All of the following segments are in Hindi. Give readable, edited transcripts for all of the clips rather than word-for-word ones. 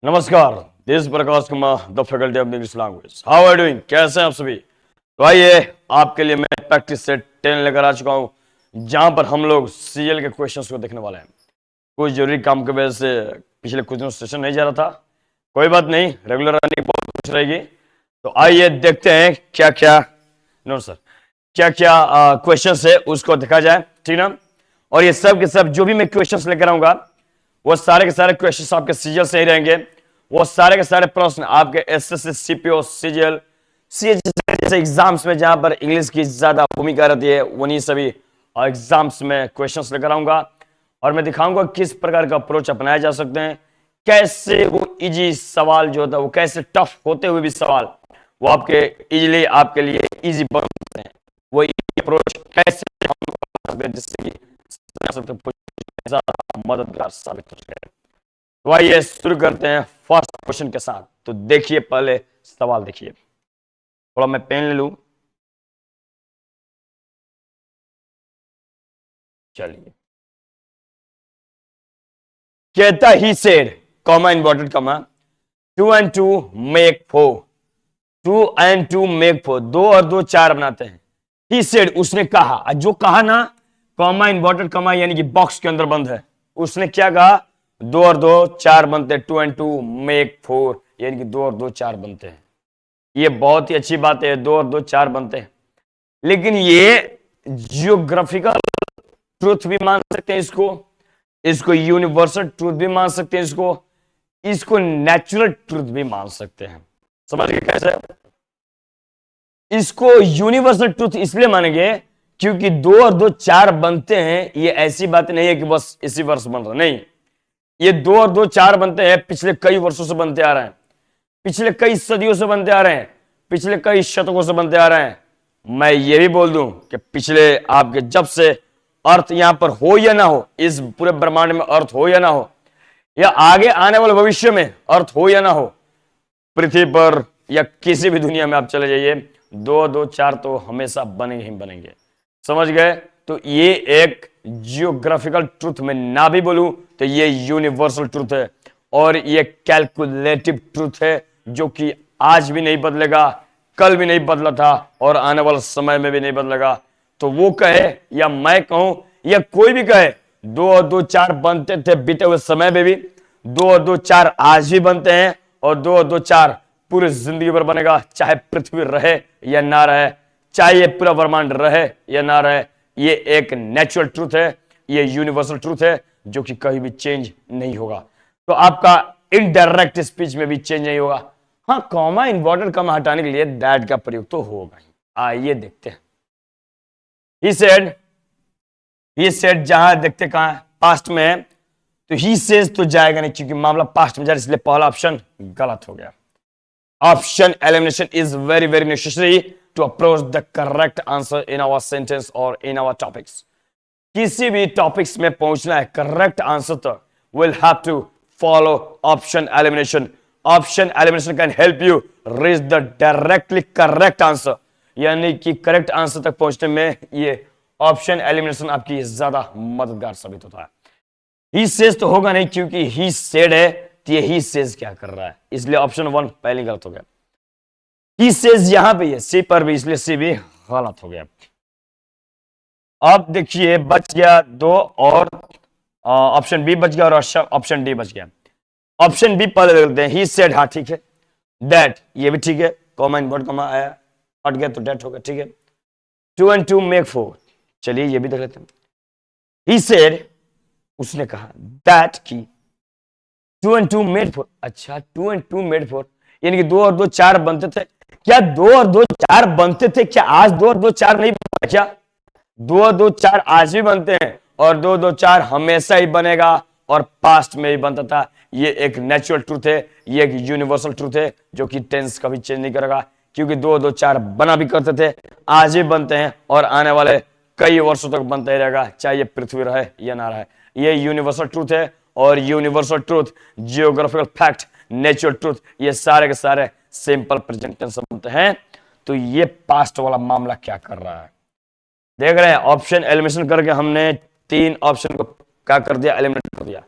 नमस्कार, this Prakash Kumar, the faculty of English language. How are doing? कैसे हैं आप सभी? तो आइए, आपके लिए मैं प्रैक्टिस सेट 10 लेकर आ चुका हूं, जहां पर हम लोग सीरियल के क्वेश्चंस को देखने वाले हैं। कुछ जरूरी काम की वजह से पिछले कुछ दिनों सेशन नहीं जा रहा था। कोई बात नहीं, रेगुलर रनिंग बहुत कुछ रहेगी। तो आइए देखते हैं क्या क्या नो सर क्या क्या क्वेश्चन है उसको देखा जाए, ठीक ना। और ये सब के सब जो भी मैं क्वेश्चंस लेकर आऊंगा, वो सारे के सारे क्वेश्चंस आपके सीजीएल से ही रहेंगे। वो सारे के सारे प्रश्न आपके एसएससी, सीपीओ, सीजीएल, सीएचएस जैसे एग्जाम्स में जहां पर इंग्लिश की ज्यादा भूमिका रहती है, उन्हीं सभी एग्जाम्स में क्वेश्चंस लेकर आऊंगा। और मैं दिखाऊंगा किस प्रकार का अप्रोच अपनाया जा सकते हैं, कैसे वो इजी सवाल जो होता है, वो कैसे टफ होते हुए भी सवाल वो आपके इजीली आपके लिए इजी बन सकते हैं। वो अप्रोच कैसे हम कर सकते हैं जिससे कि मददगार साबित हो सके। तो आइए शुरू करते हैं फर्स्ट क्वेश्चन के साथ। तो देखिए, पहले सवाल देखिए, थोड़ा मैं पेन ले लूं। चलिए, कहता ही said, comma inverted comma, 2 and 2 make 4, 2 and 2 make 4, 2 और 2 4 बनाते हैं। ही सेड, उसने कहा, जो कहा ना, कॉमा इन्वर्टेड कॉमा यानी कि बॉक्स के अंदर बंद है। उसने क्या कहा? 2 और 2 4 बनते हैं, 2 and 2 make 4, यानी कि 2 और 2 4 बनते हैं। ये बहुत ही अच्छी बात है, 2 और 2 4 बनते हैं। लेकिन ये जियोग्राफिकल ट्रूथ भी मान सकते हैं इसको यूनिवर्सल ट्रूथ भी मान सकते हैं, इसको नेचुरल ट्रूथ भी मान सकते हैं। समझ गए कैसे? इसको यूनिवर्सल ट्रूथ इसलिए मानेंगे क्योंकि 2 और 2 4 बनते हैं। ये ऐसी बात नहीं है कि बस इसी वर्ष बन रहा, नहीं। ये 2 और 2 4 बनते हैं, पिछले कई वर्षों से बनते आ रहे हैं, पिछले कई सदियों से बनते आ रहे हैं, पिछले कई शतकों से बनते आ रहे हैं। मैं ये भी बोल दूं कि पिछले आपके जब से अर्थ यहां पर हो या ना हो, इस पूरे ब्रह्मांड में अर्थ हो या ना हो, या आगे आने वाले भविष्य में अर्थ हो या ना हो, पृथ्वी पर या किसी भी दुनिया में आप चले जाइए, 2 2 4 तो हमेशा बनेंगे ही बनेंगे। समझ गए? तो ये एक जियोग्राफिकल ट्रूथ में ना भी बोलूं तो ये यूनिवर्सल ट्रूथ है, और ये कैलकुलेटिव ट्रूथ है, जो कि आज भी नहीं बदलेगा, कल भी नहीं बदला था, और आने वाले समय में भी नहीं बदलेगा। तो वो कहे या मैं कहूं या कोई भी कहे, 2 और 2 4 बनते थे बीते हुए समय में भी, 2 और 2 4 आज भी बनते हैं, और 2 और 2 4 पूरी जिंदगी भर बनेगा, चाहे पृथ्वी रहे या ना रहे, चाहे ये पूरा ब्रह्मांड रहे या ना रहे। ये एक नेचुरल ट्रूथ है, ये यूनिवर्सल ट्रूथ है, जो कि कहीं भी चेंज नहीं होगा। तो आपका इनडायरेक्ट स्पीच में भी चेंज नहीं होगा। हाँ, कॉमा इन्वर्टेड कॉमा हटाने के लिए दैट का प्रयोग तो होगा ही। आइए देखते हैं। ही सेड जहां देखते कहां पास्ट में है, तो ही सेज तो जाएगा नहीं, क्योंकि मामला पास्ट में जा रहा है, इसलिए पहला ऑप्शन गलत हो गया। Option elimination is very very necessary to approach the correct answer in our sentence और इन आवर टॉपिक्स। किसी भी टॉपिक्स में पहुंचना है करेक्ट आंसर तक, will have to follow option elimination. Option elimination can help you reach the directly correct answer, यानी कि करेक्ट आंसर तक पहुंचने में ये ऑप्शन एलिमिनेशन आपकी ज्यादा मददगार साबित होता है। ही सेज तो होगा नहीं, क्योंकि ही सेड है, तो ये ही सेज क्या कर रहा है, इसलिए ऑप्शन 1 पहले गलत हो गया। ही सेज यहां पे है, सी पर भी, इसलिए सी भी गलत हो गया। अब देखिए, बच गया 2 और ऑप्शन बी बच गया, और ऑप्शन डी बच गया। ऑप्शन बी पहले देख लेते हैं। ही सेड, हाँ ठीक है। दैट, ये भी ठीक है, कॉमा इनवर्ट कॉमा आया, हट गया तो डेट हो गया, ठीक है। 2 and 2 make 4, चलिए ये भी देख लेते हैं। ही सेड, उसने कहा, दैट की 2 and 2 made 4, अच्छा 2 and 2 made 4, यानी कि 2 और 2 4 बनते थे। क्या 2 और 2 4 बनते थे? क्या आज 2 और 2 4 नहीं बनता? क्या 2 और 2 4 आज भी बनते हैं, और 2 2 4 हमेशा ही बनेगा, और पास्ट में ही बनता था। ये एक नेचुरल ट्रूथ है, ये एक यूनिवर्सल ट्रूथ है, जो कि टेंस कभी चेंज नहीं करेगा, क्योंकि 2 2 4 बना भी करते थे, आज भी बनते हैं, और आने वाले कई वर्षों तक बनता ही रहेगा, चाहे ये पृथ्वी रहे या ना रहे। ये यूनिवर्सल ट्रूथ है, और universal truth, geographical fact, natural truth, ये सारे के सारे सिंपल प्रेजेंट टेंस बनते हैं। तो ये पास्ट वाला मामला क्या कर रहा है, देख रहे हैं। ऑप्शन एलिमिनेशन करके हमने 3 ऑप्शन को क्या कर दिया, एलिमिनेट कर दिया।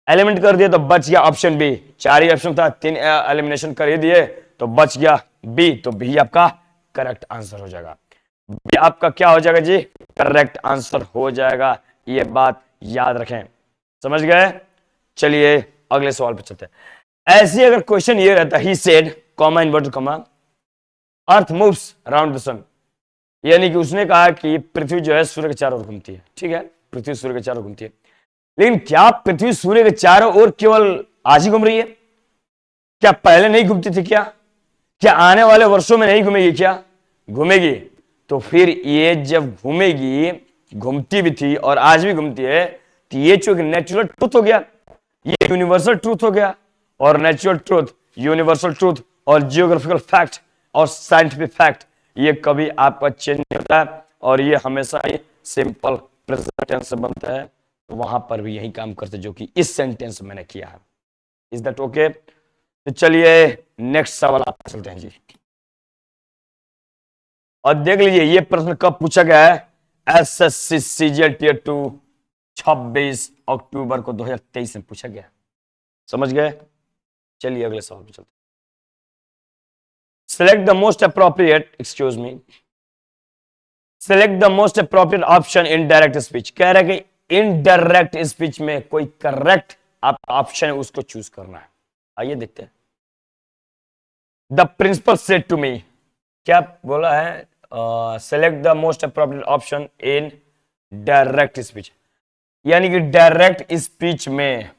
एलिमिनेट कर दिया तो बच गया ऑप्शन बी। 4 ही ऑप्शन था, 3 एलिमिनेशन कर ही दिए तो बच गया बी, तो बी आपका करेक्ट आंसर हो जाएगा। बी आपका क्या हो जाएगा जी? करेक्ट आंसर हो जाएगा। ये बात याद रखें, समझ गए? चलिए अगले सवाल पे चलते हैं। ऐसे अगर क्वेश्चन ये रहता, he said comma inverted comma earth moves around the sun, यानी कि उसने कहा कि पृथ्वी जो है सूर्य के चारों ओर घूमती है, ठीक है, पृथ्वी सूर्य के चारों ओर घूमती है, लेकिन क्या पृथ्वी सूर्य के चारों ओर केवल आज ही घूम रही है? क्या पहले नहीं घूमती थी? क्या आने वाले वर्षों में नहीं घूमेगी? क्या घूमेगी। तो फिर ये जब घूमेगी, घूमती भी थी और आज भी घूमती है, तो ये जो नेचुरल ट्रूथ हो गया, ये यूनिवर्सल ट्रूथ हो गया। और नेचुरल ट्रूथ, यूनिवर्सल ट्रूथ और जियोग्राफिकल फैक्ट और साइंटिफिक फैक्ट, ये कभी आपका चेंज नहीं होता है और ये हमेशा ही सिंपल प्रेजेंट टेंस से बनता है। तो वहां पर भी यही काम करते जो कि इस सेंटेंस में मैंने किया है। Is that okay? तो चलिए नेक्स्ट सवाल आप चलते हैं जी। और देख लीजिए ये प्रश्न कब पूछा गया है? एसएससी सीजीएल टियर 2 26 अक्टूबर को 2023 में पूछा गया। समझ गए? चलिए अगले सवाल पे चलते हैं। Select the most appropriate, excuse me, select the most appropriate option in direct speech. कह रहा है कि इनडायरेक्ट स्पीच में कोई करेक्ट आप ऑप्शन है उसको चूज करना है। आइए देखते हैं। The principal said to me, क्या बोला है? Select the most appropriate option in direct speech, यानी कि डायरेक्ट स्पीच में,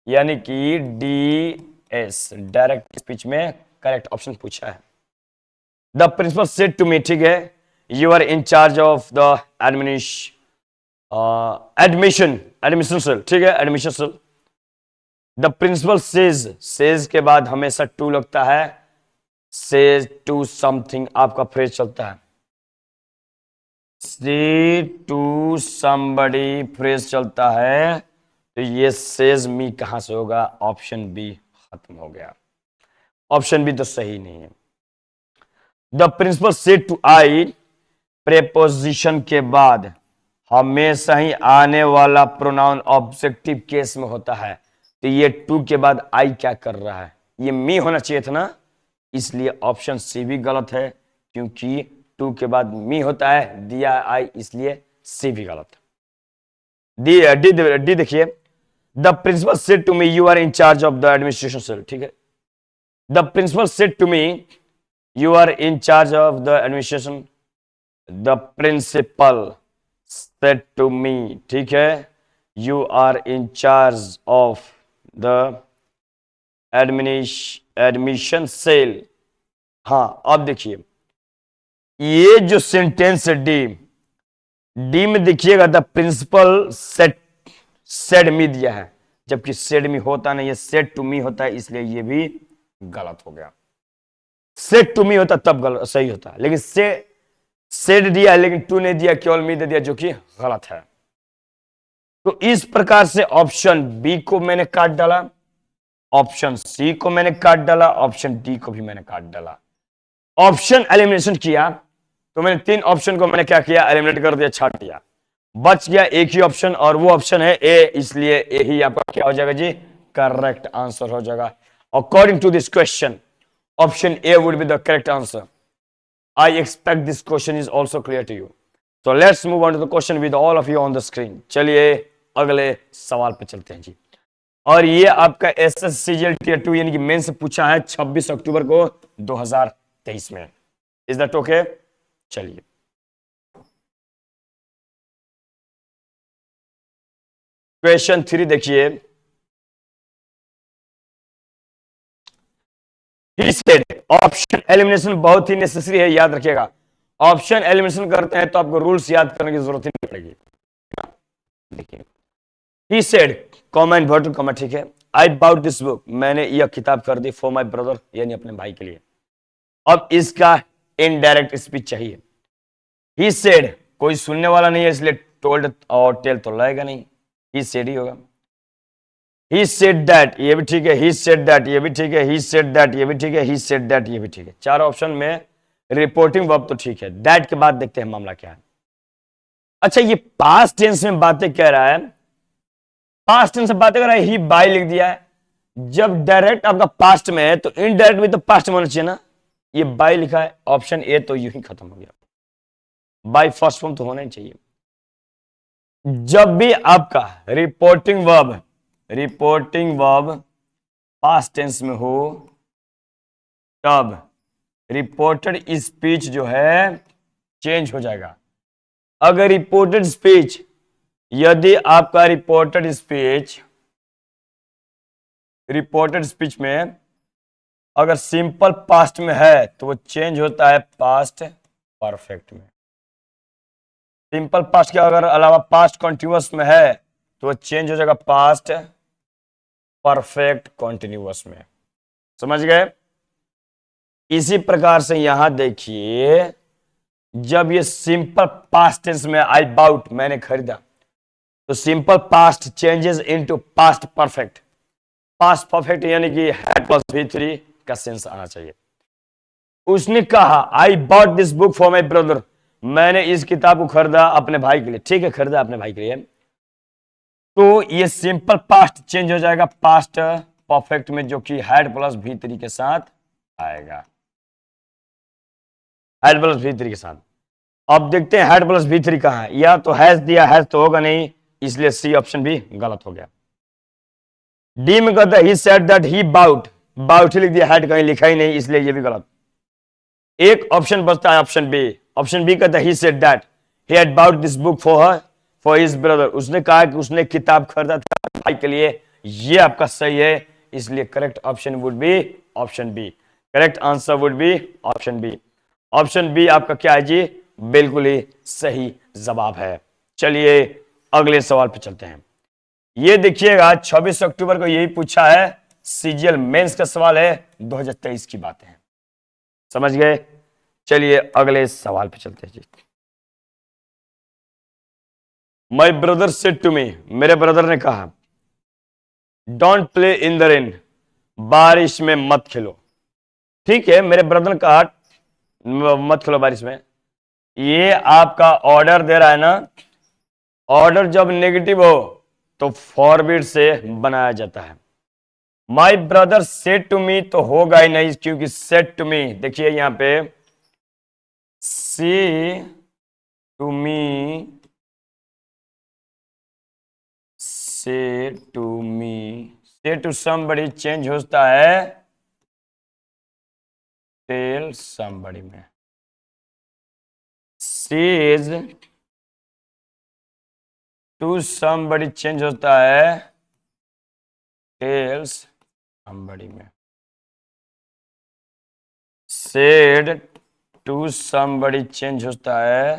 यानी कि डीएस डायरेक्ट स्पीच में करेक्ट ऑप्शन पूछा है। The principal said to me, ठीक है, you are in charge of the admission cell, ठीक है, admission cell. The principal says के बाद हमेशा टू लगता है, सेज टू समथिंग आपका फ्रेज चलता है, से टू समबडी फ्रेज चलता है, तो ये सेज मी कहां से होगा? ऑप्शन बी खत्म हो गया, ऑप्शन बी तो सही नहीं है। The principal said to I, preposition के बाद हमेशा ही आने वाला प्रोनाउन ऑब्जेक्टिव केस में होता है, तो ये टू के बाद आई क्या कर रहा है? ये मी होना चाहिए था ना, इसलिए ऑप्शन सी भी गलत है, क्योंकि टू के बाद मी होता है, दिया आई, इसलिए सी भी गलत है। डी देखिए, the principal said to me you are in charge of the administration cell, ठीक है, the principal said to me you are in charge of the administration, the principal said to me, ठीक है, you are in charge of the admission cell. हाँ अब देखिए ये जो सेंटेंस है डी में देखिएगा, द प्रिंसिपल सेड मी दिया है, जबकि सेड मी होता नहीं है, सेड टू मी होता है, इसलिए ये भी गलत हो गया। सेड टू मी होता तब गलत सही होता, लेकिन सेड दिया है लेकिन टू नहीं दिया, केवल मी दे दिया, जो कि गलत है। तो इस प्रकार से ऑप्शन बी को मैंने काट डाला, ऑप्शन सी को मैंने काट डाला, ऑप्शन डी को भी मैंने काट डाला। ऑप्शन एलिमिनेशन किया तो मैंने 3 ऑप्शन को मैंने क्या किया? एलिमिनेट कर दिया, छाट दिया, बच गया एक ही ऑप्शन और वो ऑप्शन है ए, इसलिए ए ही आपका क्या हो जाएगा जी? करेक्ट आंसर हो जाएगा। According to this question option A would be the correct answer. I expect this question is also clear to you. So let's move on to the question with all of you on the screen. चलिए अगले सवाल पे चलते हैं जी। और ये आपका एसएससीजीएल टियर 2 यानी कि मेन से पूछा है 26 अक्टूबर को 2023 में। Is that okay? चलिए क्वेश्चन 3 देखिए। He said, ऑप्शन एलिमिनेशन बहुत ही नेसेसरी है, याद रखिएगा। ऑप्शन एलिमिनेशन करते हैं तो आपको रूल्स याद करने की जरूरत ही नहीं पड़ेगी। देखिए he said, comma inverted comma, ठीक है, I bought this book, मैंने यह किताब खरीदी for my brother, यानी अपने भाई के लिए। अब इसका इनडायरेक्ट स्पीच चाहिए। he said, कोई सुनने वाला नहीं है इसलिए टोल्ड और टेल तो लगेगा नहीं, he said ही होगा। he said that, ये भी ठीक है, he said that, ये भी ठीक है, he said that, ये भी ठीक है, he said that, ये भी ठीक है। 4 ऑप्शन में रिपोर्टिंग वर्ब तो ठीक है। दैट के बाद देखते हैं मामला क्या है। अच्छा ये पास्ट टेंस में बातें कह रहा है, पास्ट टेंस से बात कर रहा है, ही बाय लिख दिया है। जब डायरेक्ट आपका पास्ट में है तो इनडायरेक्ट भी तो पास्ट में होना चाहिए ना, ये बाय लिखा है, ऑप्शन ए तो यूं ही खत्म हो गया, बाय फर्स्ट फॉर्म तो होना ही चाहिए। जब भी आपका रिपोर्टिंग वर्ब पास्ट टेंस में हो तब रिपोर्टेड स्पीच जो है चेंज हो जाएगा। अगर यदि आपका रिपोर्टेड स्पीच में अगर सिंपल पास्ट में है तो वो चेंज होता है पास्ट परफेक्ट में। सिंपल पास्ट के अगर अलावा पास्ट कॉन्टिन्यूअस में है तो वो चेंज हो जाएगा पास्ट परफेक्ट कॉन्टिन्यूअस में। समझ गए? इसी प्रकार से यहां देखिए, जब ये सिंपल पास्ट टेंस में आई बाउट, मैंने खरीदा, तो simple past changes into past perfect. Past perfect यानी कि हैड प्लस V3 का सेंस आना चाहिए। उसने कहा I bought this book for my brother, मैंने इस किताब को खरीदा अपने भाई के लिए। ठीक है, खरीदा अपने भाई के लिए, तो ये सिंपल पास्ट चेंज हो जाएगा पास्ट परफेक्ट में, जो कि हैड प्लस V3 के साथ आएगा। हैड प्लस V3 के साथ। अब देखते हैं हैड प्लस V3 कहां है। या तो हैज दिया, हैज तो होगा नहीं, इसलिए सी ऑप्शन भी गलत हो गया। डी में कहता है he said that he bought, bought he लिख दिया, हैड कहीं लिखा ही नहीं, इसलिए ये भी गलत। एक ऑप्शन बचता है ऑप्शन बी। ऑप्शन बी कहता है he said that he had bought this book for his brother, उसने कहा कि उसने किताब खरीदा था भाई के लिए। ये आपका सही है, इसलिए correct option would be option B. Correct answer would be option B. Option B आपका क्या है जी? बिल्कुल ही सही जवाब है। चलिए अगले सवाल पे चलते हैं। ये देखिएगा 26 अक्टूबर को यही पूछा है, सीजीएल मेंस का सवाल है, 2023 की बातें हैं। समझ गए? चलिए अगले सवाल पे चलते हैं जी। My brother said to me, मेरे ब्रदर ने कहा don't play in the rain, बारिश में मत खेलो। ठीक है, मेरे ब्रदर ने कहा मत खेलो बारिश में। ये आपका ऑर्डर दे रहा है ना, ऑर्डर जब नेगेटिव हो तो फॉरवर्ड से बनाया जाता है। My brother said to me तो होगा ही नहीं, क्योंकि सेड टू मी, देखिए यहां पे सी टू मी, से टू समबडी चेंज होता है टेल समबडी में। सेज टू समबडी चेंज होता है टेल्स समबडी में। सेड टू समबडी चेंज होता है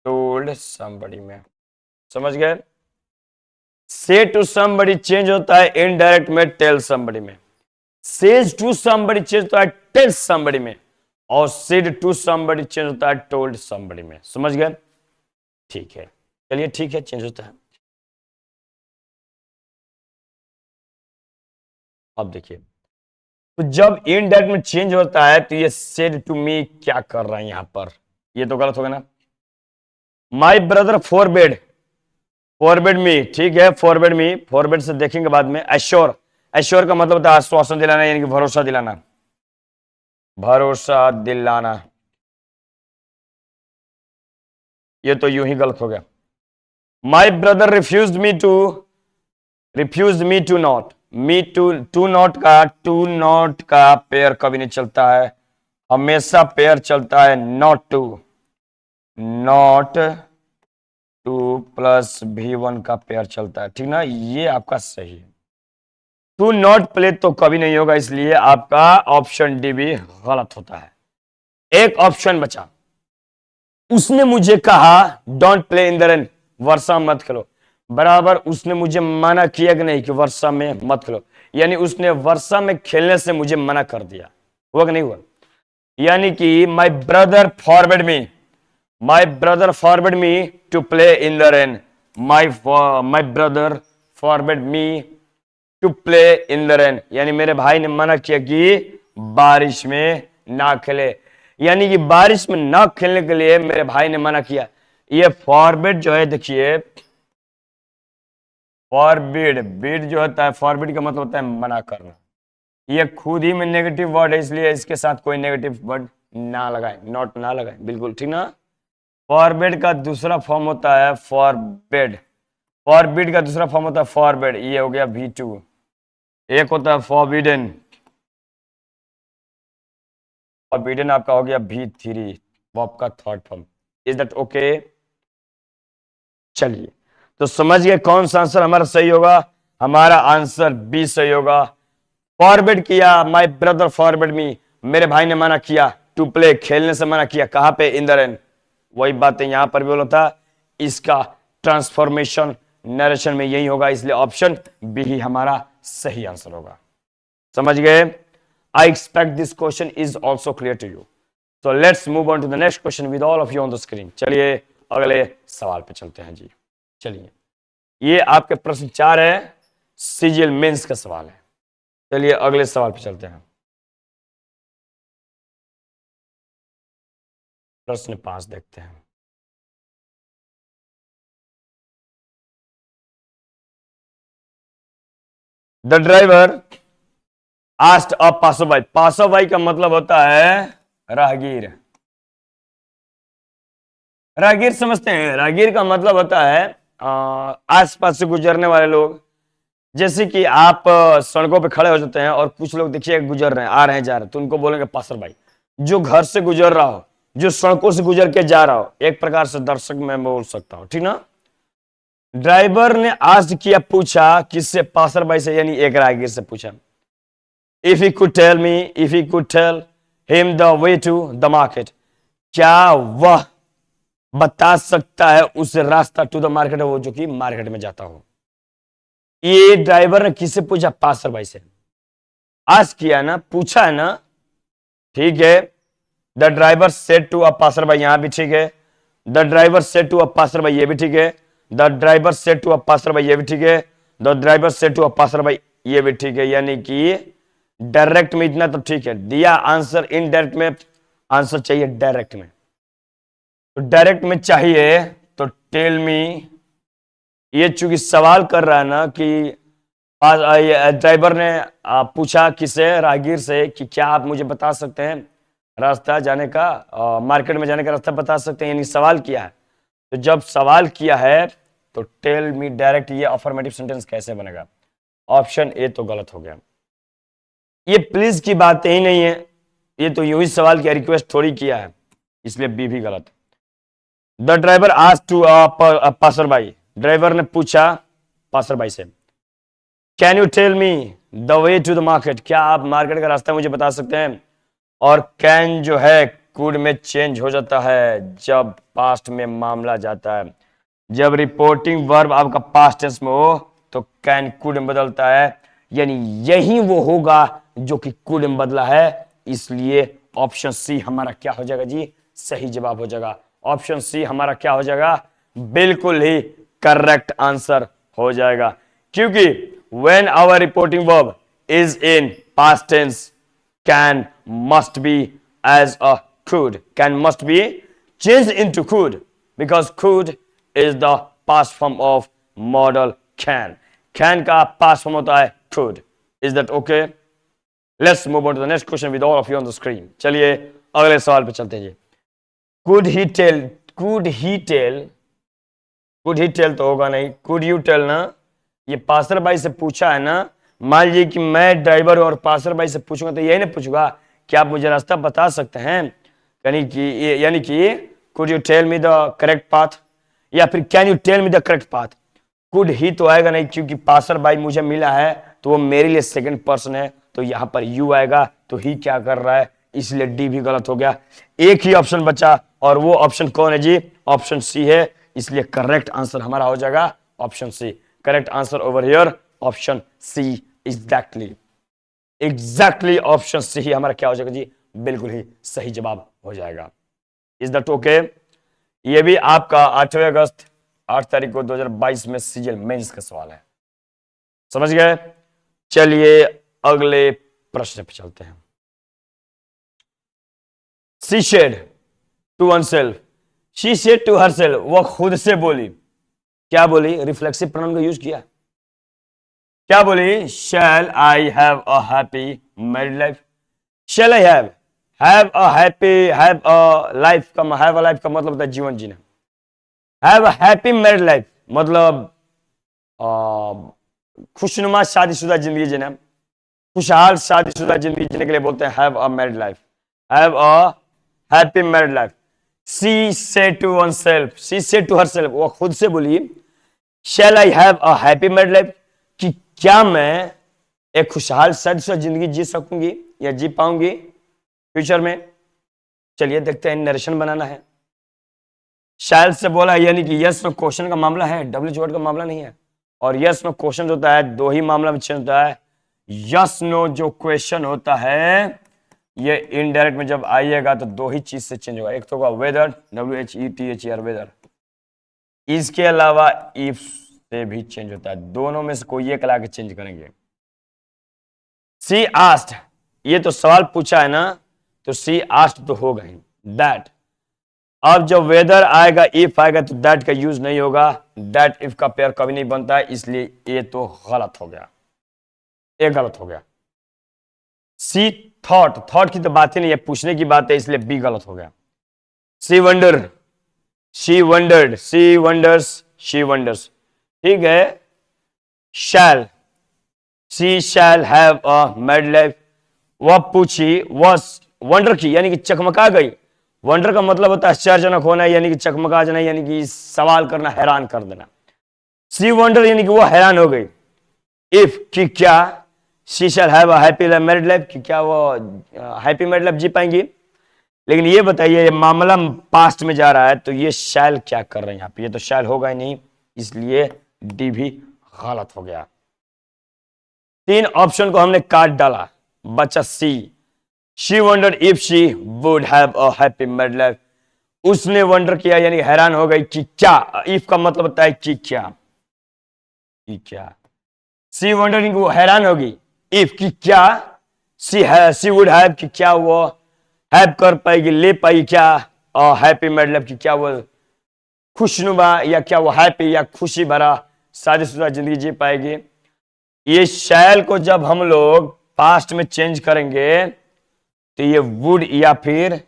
टोल्ड समबडी में। समझ गए? से टू समबडी चेंज होता है इनडायरेक्ट में टेल समबडी में। सेज टू समबडी चेंज होता है टेल समबडी में, और सेड टू समबडी चेंज होता है टोल्ड समबडी में। समझ गए? ठीक है, चलिए ठीक है, चेंज होता है। अब देखिए, तो जब इनडायरेक्ट में चेंज होता है तो ये सेड टू मी क्या कर रहा है यहां पर? ये तो गलत होगा ना। माई ब्रदर फॉरबिड मी, ठीक है, फॉरबिड मी, फॉरबिड से देखेंगे बाद में। एश्योर, एश्योर का मतलब होता है आश्वासन दिलाना, यानी कि भरोसा दिलाना, भरोसा दिलाना। ये तो यूं ही गलत हो गया। My brother refuse me to not, to not का पेयर कभी नहीं चलता है, हमेशा पेयर चलता है नॉट टू प्लस V1 का पेयर चलता है। ठीक ना, ये आपका सही है। टू नॉट प्ले तो कभी नहीं होगा, इसलिए आपका ऑप्शन डी भी गलत होता है। एक ऑप्शन बचा, उसने मुझे कहा don't play in the rain, वर्षा मत खेलो। बराबर उसने मुझे मना किया कि नहीं कि वर्षा में मत खेलो, यानी उसने वर्षा में खेलने से मुझे मना कर दिया, हुआ कि नहीं हुआ? यानी कि my brother forward me to play in the rain, my brother forward me to play in the rain, यानी मेरे भाई ने मना किया कि बारिश में ना खेले, यानी कि बारिश में ना खेलने के लिए मेरे भाई ने मना किया। ये फॉरवर्ड जो है देखिए, फॉरबिड, बिड जो होता है, फॉरबिड का मतलब होता है मना करना। ये खुद ही में नेगेटिव वर्ड है, इसलिए इसके साथ कोई नेगेटिव वर्ड ना लगाए, नॉट ना लगाए, बिल्कुल ठीक ना। फॉरबिड का दूसरा फॉर्म होता है फॉरबिड, फॉरबिड का दूसरा फॉर्म होता है फॉरबिड, ये हो गया V2। एक होता है फॉरबिडन, फॉरबिडन आपका हो गया V3, वो आपका third form. Is that okay? चलिए, तो समझ गए कौन सा आंसर हमारा सही होगा। हमारा आंसर बी सही होगा। फॉरबिड किया, माय ब्रदर फॉरबिड मी, मेरे भाई ने मना किया, टू प्ले, खेलने से मना किया, कहां पे? इन द रेन। वही बातें यहां पर भी बोला था, इसका ट्रांसफॉर्मेशन नरेशन में यही होगा, इसलिए ऑप्शन बी ही हमारा सही आंसर होगा। समझ गए? I expect this question is also clear to you. So let's move on to the next question with all of you on the screen. चलिए अगले सवाल पे चलते हैं जी। चलिए, ये आपके प्रश्न 4 है, सीजीएल मेंस का सवाल है। चलिए अगले सवाल पे चलते हैं। प्रश्न 5 देखते हैं। The driver asked a passerby, passerby का मतलब होता है राहगीर। राहगीर समझते हैं, राहगीर का मतलब होता है आसपास से गुजरने वाले लोग। जैसे कि आप सड़कों पे खड़े हो जाते हैं और कुछ लोग देखिए गुजर रहे हैं, आ रहे हैं, जा रहे हैं, तो उनको बोलेंगे पासरबाई। जो घर से गुजर रहा हो, जो सड़कों से गुजर के जा रहा हो, एक प्रकार से दर्शक मैं बोल सकता हूं, ठीक ना। ड्राइवर ने आज किया, पूछा किससे? पासरबाई से, यानी एक राहगीर से पूछा। If he could tell me, if he could tell him the way to the market, क्या वह बता सकता है उसे रास्ता टू द मार्केट, वो जो कि मार्केट में जाता हो। ये ड्राइवर ने किससे पूछा? पासरबाई से। आज किया ना, पूछा है ना, ठीक है। The driver said to a passerby, यहां भी ठीक है। The driver said to a passerby, ये भी ठीक है। The driver said to a passerby, ये भी ठीक है। The driver said to a passerby, ये भी ठीक है। यानी कि डायरेक्ट में इतना तो ठीक है दिया आंसर, इनडायरेक्ट में आंसर चाहिए डायरेक्ट में। तो डायरेक्ट में चाहिए तो टेल मी, ये चूंकि सवाल कर रहा है ना कि ड्राइवर ने पूछा किसे? राहगीर से, कि क्या आप मुझे बता सकते हैं रास्ता जाने का, मार्केट में जाने का रास्ता बता सकते हैं, यानी सवाल किया है। तो जब सवाल किया है तो टेल मी डायरेक्ट, ये अफर्मेटिव सेंटेंस कैसे बनेगा? ऑप्शन ए तो गलत हो गया। ये प्लीज की बात ही नहीं है, ये तो यूं ही सवाल किया, रिक्वेस्ट थोड़ी किया है, इसलिए बी भी गलत। The driver asked to passerby, driver ने पूछा पासरबाई से, can you tell me the way to the market, क्या आप मार्केट का रास्ता मुझे बता सकते हैं? और कैन जो है कुड में चेंज हो जाता है जब पास्ट में मामला जाता है। जब रिपोर्टिंग वर्ब आपका पास्ट टेंस में हो तो कैन कुड में बदलता है, यानी यही वो होगा जो कि कुड में बदला है। इसलिए ऑप्शन सी हमारा क्या हो जाएगा जी? सही जवाब हो जाएगा। ऑप्शन सी हमारा क्या हो जाएगा? बिल्कुल ही करेक्ट आंसर हो जाएगा, क्योंकि when our reporting verb is in past tense, can must be as a could, can must be changed into could, because could is the past form of modal can. Can का past form होता है could. Is that okay? Let's move on to the next question with all of you on the screen. चलिए अगले सवाल पे चलते हैं जी। Could he tell? Could he tell? Could he tell तो होगा नहीं, could you tell ना। ये पासरबाई से पूछा है ना, मान लीजिए कि मैं ड्राइवर और पासरबाई से पूछूंगा तो यही ना पूछूंगा क्या आप मुझे रास्ता बता सकते हैं, यानी कि could you tell me the correct path, या फिर can you tell me the correct path. Could ही तो आएगा नहीं, क्योंकि पासरबाई मुझे मिला है तो वो मेरे लिए सेकंड पर्सन है, तो यहां पर यू आएगा, तो ही क्या कर रहा है, इसलिए डी भी गलत हो गया। एक ही ऑप्शन बचा, और वो ऑप्शन कौन है जी? ऑप्शन सी है, इसलिए करेक्ट आंसर हमारा हो जाएगा option C. Correct answer over here option C, exactly option C ही हमारा क्या हो जाएगा जी? बिल्कुल ही सही जवाब हो जाएगा। Is that okay? ये भी आपका 8 अगस्त 8 तारीख को 2022 में सीजीएल मेंस का सवाल है। समझ गए? चलिए अगले प्रश्न पे चलते हैं। She said to oneself, she said to herself, वह खुद से बोली। क्या बोली? रिफ्लेक्सिव प्रोनाउन का यूज किया। क्या बोली? Shall I have a happy married life. Shall I have a happy, have a life का, हैव अ लाइफ का मतलब होता है जीवन जीना। Have a happy married life मतलब खुशनुमा शादीशुदा जिंदगी जीना, खुशहाल शादीशुदा जिंदगी जीने के लिए बोलते हैं have a married life, have a happy married life. She said to oneself, she said to herself, वो खुद से बोली shall I have a happy married life, कि क्या मैं एक खुशहाल शादीशुदा जिंदगी जी सकूंगी या जी पाऊंगी फ्यूचर में। चलिए देखते हैं, नरेशन बनाना है। शायद से बोला यानी कि यस में क्वेश्चन का मामला है, डब्ल्यू वर्ड का मामला नहीं है। और यस में क्वेश्चन होता है, दो ही मामला में चेंज होता है। यस नो जो क्वेश्चन होता है ये इनडायरेक्ट में जब आइएगा तो दो ही चीज से चेंज होगा, एक तो होगा वेदर, WHETHER वेदर, इसके अलावा इफ से भी चेंज होता है। दोनों में से कोई एक ला के चेंज करेंगे। सी आस्ट, ये तो सवाल पूछा है ना, तो सी आस्ट तो होगा ही। दैट, अब जब वेदर आएगा, इफ आएगा तो दैट का यूज नहीं होगा, दैट इफ का पेयर कभी नहीं बनता है, इसलिए ये तो गलत हो गया, ये गलत हो गया। सी थॉट, थॉट की तो बात ही नहीं है, पूछने की बात है, इसलिए बी गलत हो गया। She wonder, she wondered, she wonders, she wonders, ठीक है। Shall, she shall have a married life, वह पूछी, वह वंडर की यानी कि चकमका गई। वंडर का मतलब होता है आश्चर्यजनक होना, यानी कि चकमका जाना, यानी कि सवाल करना, हैरान कर देना। सी वंडर यानी कि वो हैरान हो गई। इफ कि क्या, she shall have a happy married life, कि क्या वो हैप्पी मैरिड लाइफ जी पाएंगी। लेकिन ये बताइए, ये मामला पास्ट में जा रहा है, तो ये शैल क्या कर रहे हैं यहाँ पे, ये तो शैल होगा ही नहीं, इसलिए डी भी गलत हो गया। तीन ऑप्शन को हमने काट डाला, बचा she. She wondered if she would have a happy married life, उसने वंडर किया यानी हैरान हो गई कि क्या, इफ का मतलब होता है कि क्या, कि क्या। सी वंडरिंग, वो हैरान होगी। इफ की क्या, सी वुड हैव, कि क्या वो हैव कर पाएगी, ले पाएगी क्या हैप्पी मैरिड लाइफ, कि क्या वो खुशनुमा या क्या वो हैप्पी या खुशी भरा शादीशुदा जिंदगी जी पाएगी। ये शैल को जब हम लोग पास्ट में चेंज करेंगे तो ये वुड या फिर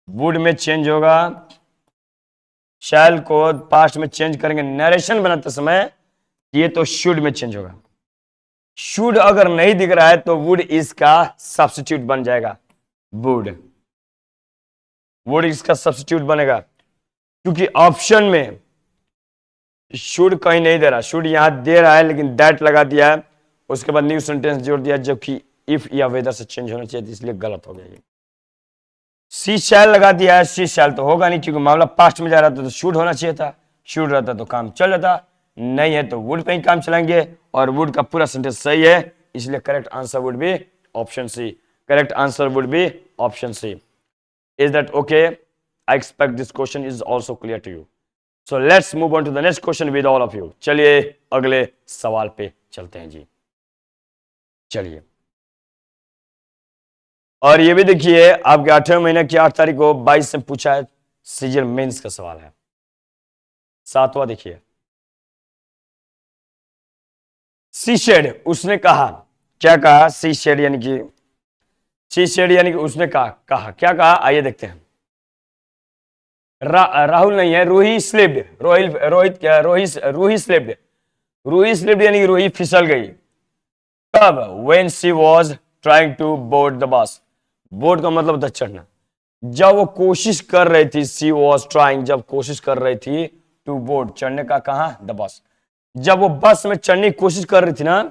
वुड में चेंज होगा। शैल को पास्ट में चेंज करेंगे नरेशन बनाते समय, ये तो शुड में चेंज होगा। शुड अगर नहीं दिख रहा है तो वुड इसका सब्स्टिट्यूट बन जाएगा, वुड, वुड इसका सब्स्टिट्यूट बनेगा, क्योंकि ऑप्शन में शुड कहीं नहीं दे रहा, शुड यहां दे रहा है लेकिन दैट लगा दिया है, उसके बाद न्यू सेंटेंस जोड़ दिया, जबकि इफ या वेदर से चेंज होना चाहिए, इसलिए गलत हो गया ये। सी शैल लगा दिया है, सी शैल तो होगा नहीं क्योंकि मामला पास्ट में जा रहा था, तो शुड होना चाहिए था, शुड रहता तो काम चल जाता, नहीं है तो वुड पे ही काम चलाएंगे, और वुड का पूरा सेंटेंस सही है, इसलिए correct answer would be option C, correct answer would be option C. Is that okay? I expect this question is also clear to you. So let's move on to the next question with all of you. चलिए अगले सवाल पे चलते हैं जी, चलिए। और ये भी देखिए, आपके 8वें महीने की 8 तारीख को 22 से पूछा है, सीजन मेंस का सवाल है। 7वां देखिए, सी शेड, उसने कहा, क्या कहा? सी शेड यानी कि, सी शेड यानी कि उसने कहा, कहा क्या कहा, आइए देखते हैं। राहुल नहीं है, रूही स्लिप्ड, रोहित क्या, रूही स्लिप्ड, रूही स्लिप्ड यानी कि रूही फिसल गई। कब? When she was trying to board the bus, board का मतलब होता है चढ़ना, जब वो कोशिश कर रही थी, सी वॉज ट्राइंग, जब कोशिश कर रही थी, टू बोर्ड चढ़ने का, कहा? द बस, जब वो बस में चढ़ने की कोशिश कर रही थी ना,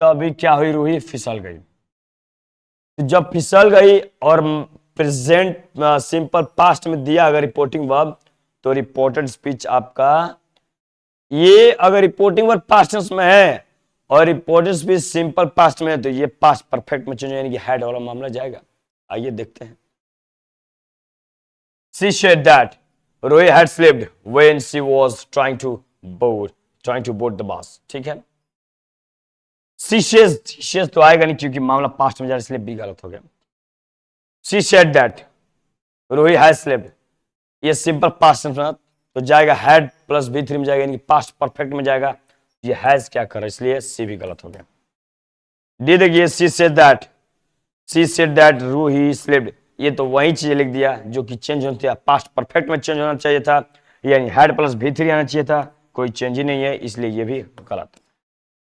तभी क्या हुई? रूही फिसल गई। तो जब फिसल गई और प्रेजेंट सिंपल पास्ट में दिया अगर रिपोर्टिंग वर्ब, तो रिपोर्टेड स्पीच आपका, ये अगर रिपोर्टिंग वर्ब पास्ट टेंस में है और रिपोर्टेड स्पीच सिंपल पास्ट में है, तो ये पास्ट परफेक्ट में चेंज यानी कि हैड वाला मामला जाएगा। आइए देखते हैं। She said that Roy had slept when she was trying to board the bus. ठीक है। She says तो आएगा नहीं क्योंकि मामला पास्ट में जा रहा है, इसलिए बी गलत हो गया। She said that Roy had slept, ये सिंपल पास्ट टेंस में तो जाएगा हैड प्लस बी3 में जाएगा, यानी पास्ट परफेक्ट में जाएगा, ये हैज क्या कर रहा है, इसलिए सी भी गलत हो गया। डी देखिए, she said that Ruhi slipped, ये तो वही चीज लिख दिया जो कि चेंज होती है, पास्ट परफेक्ट में चेंज होना चाहिए था, यानी हैड प्लस V3 आना चाहिए था, कोई चेंज ही नहीं है, इसलिए ये भी गलत।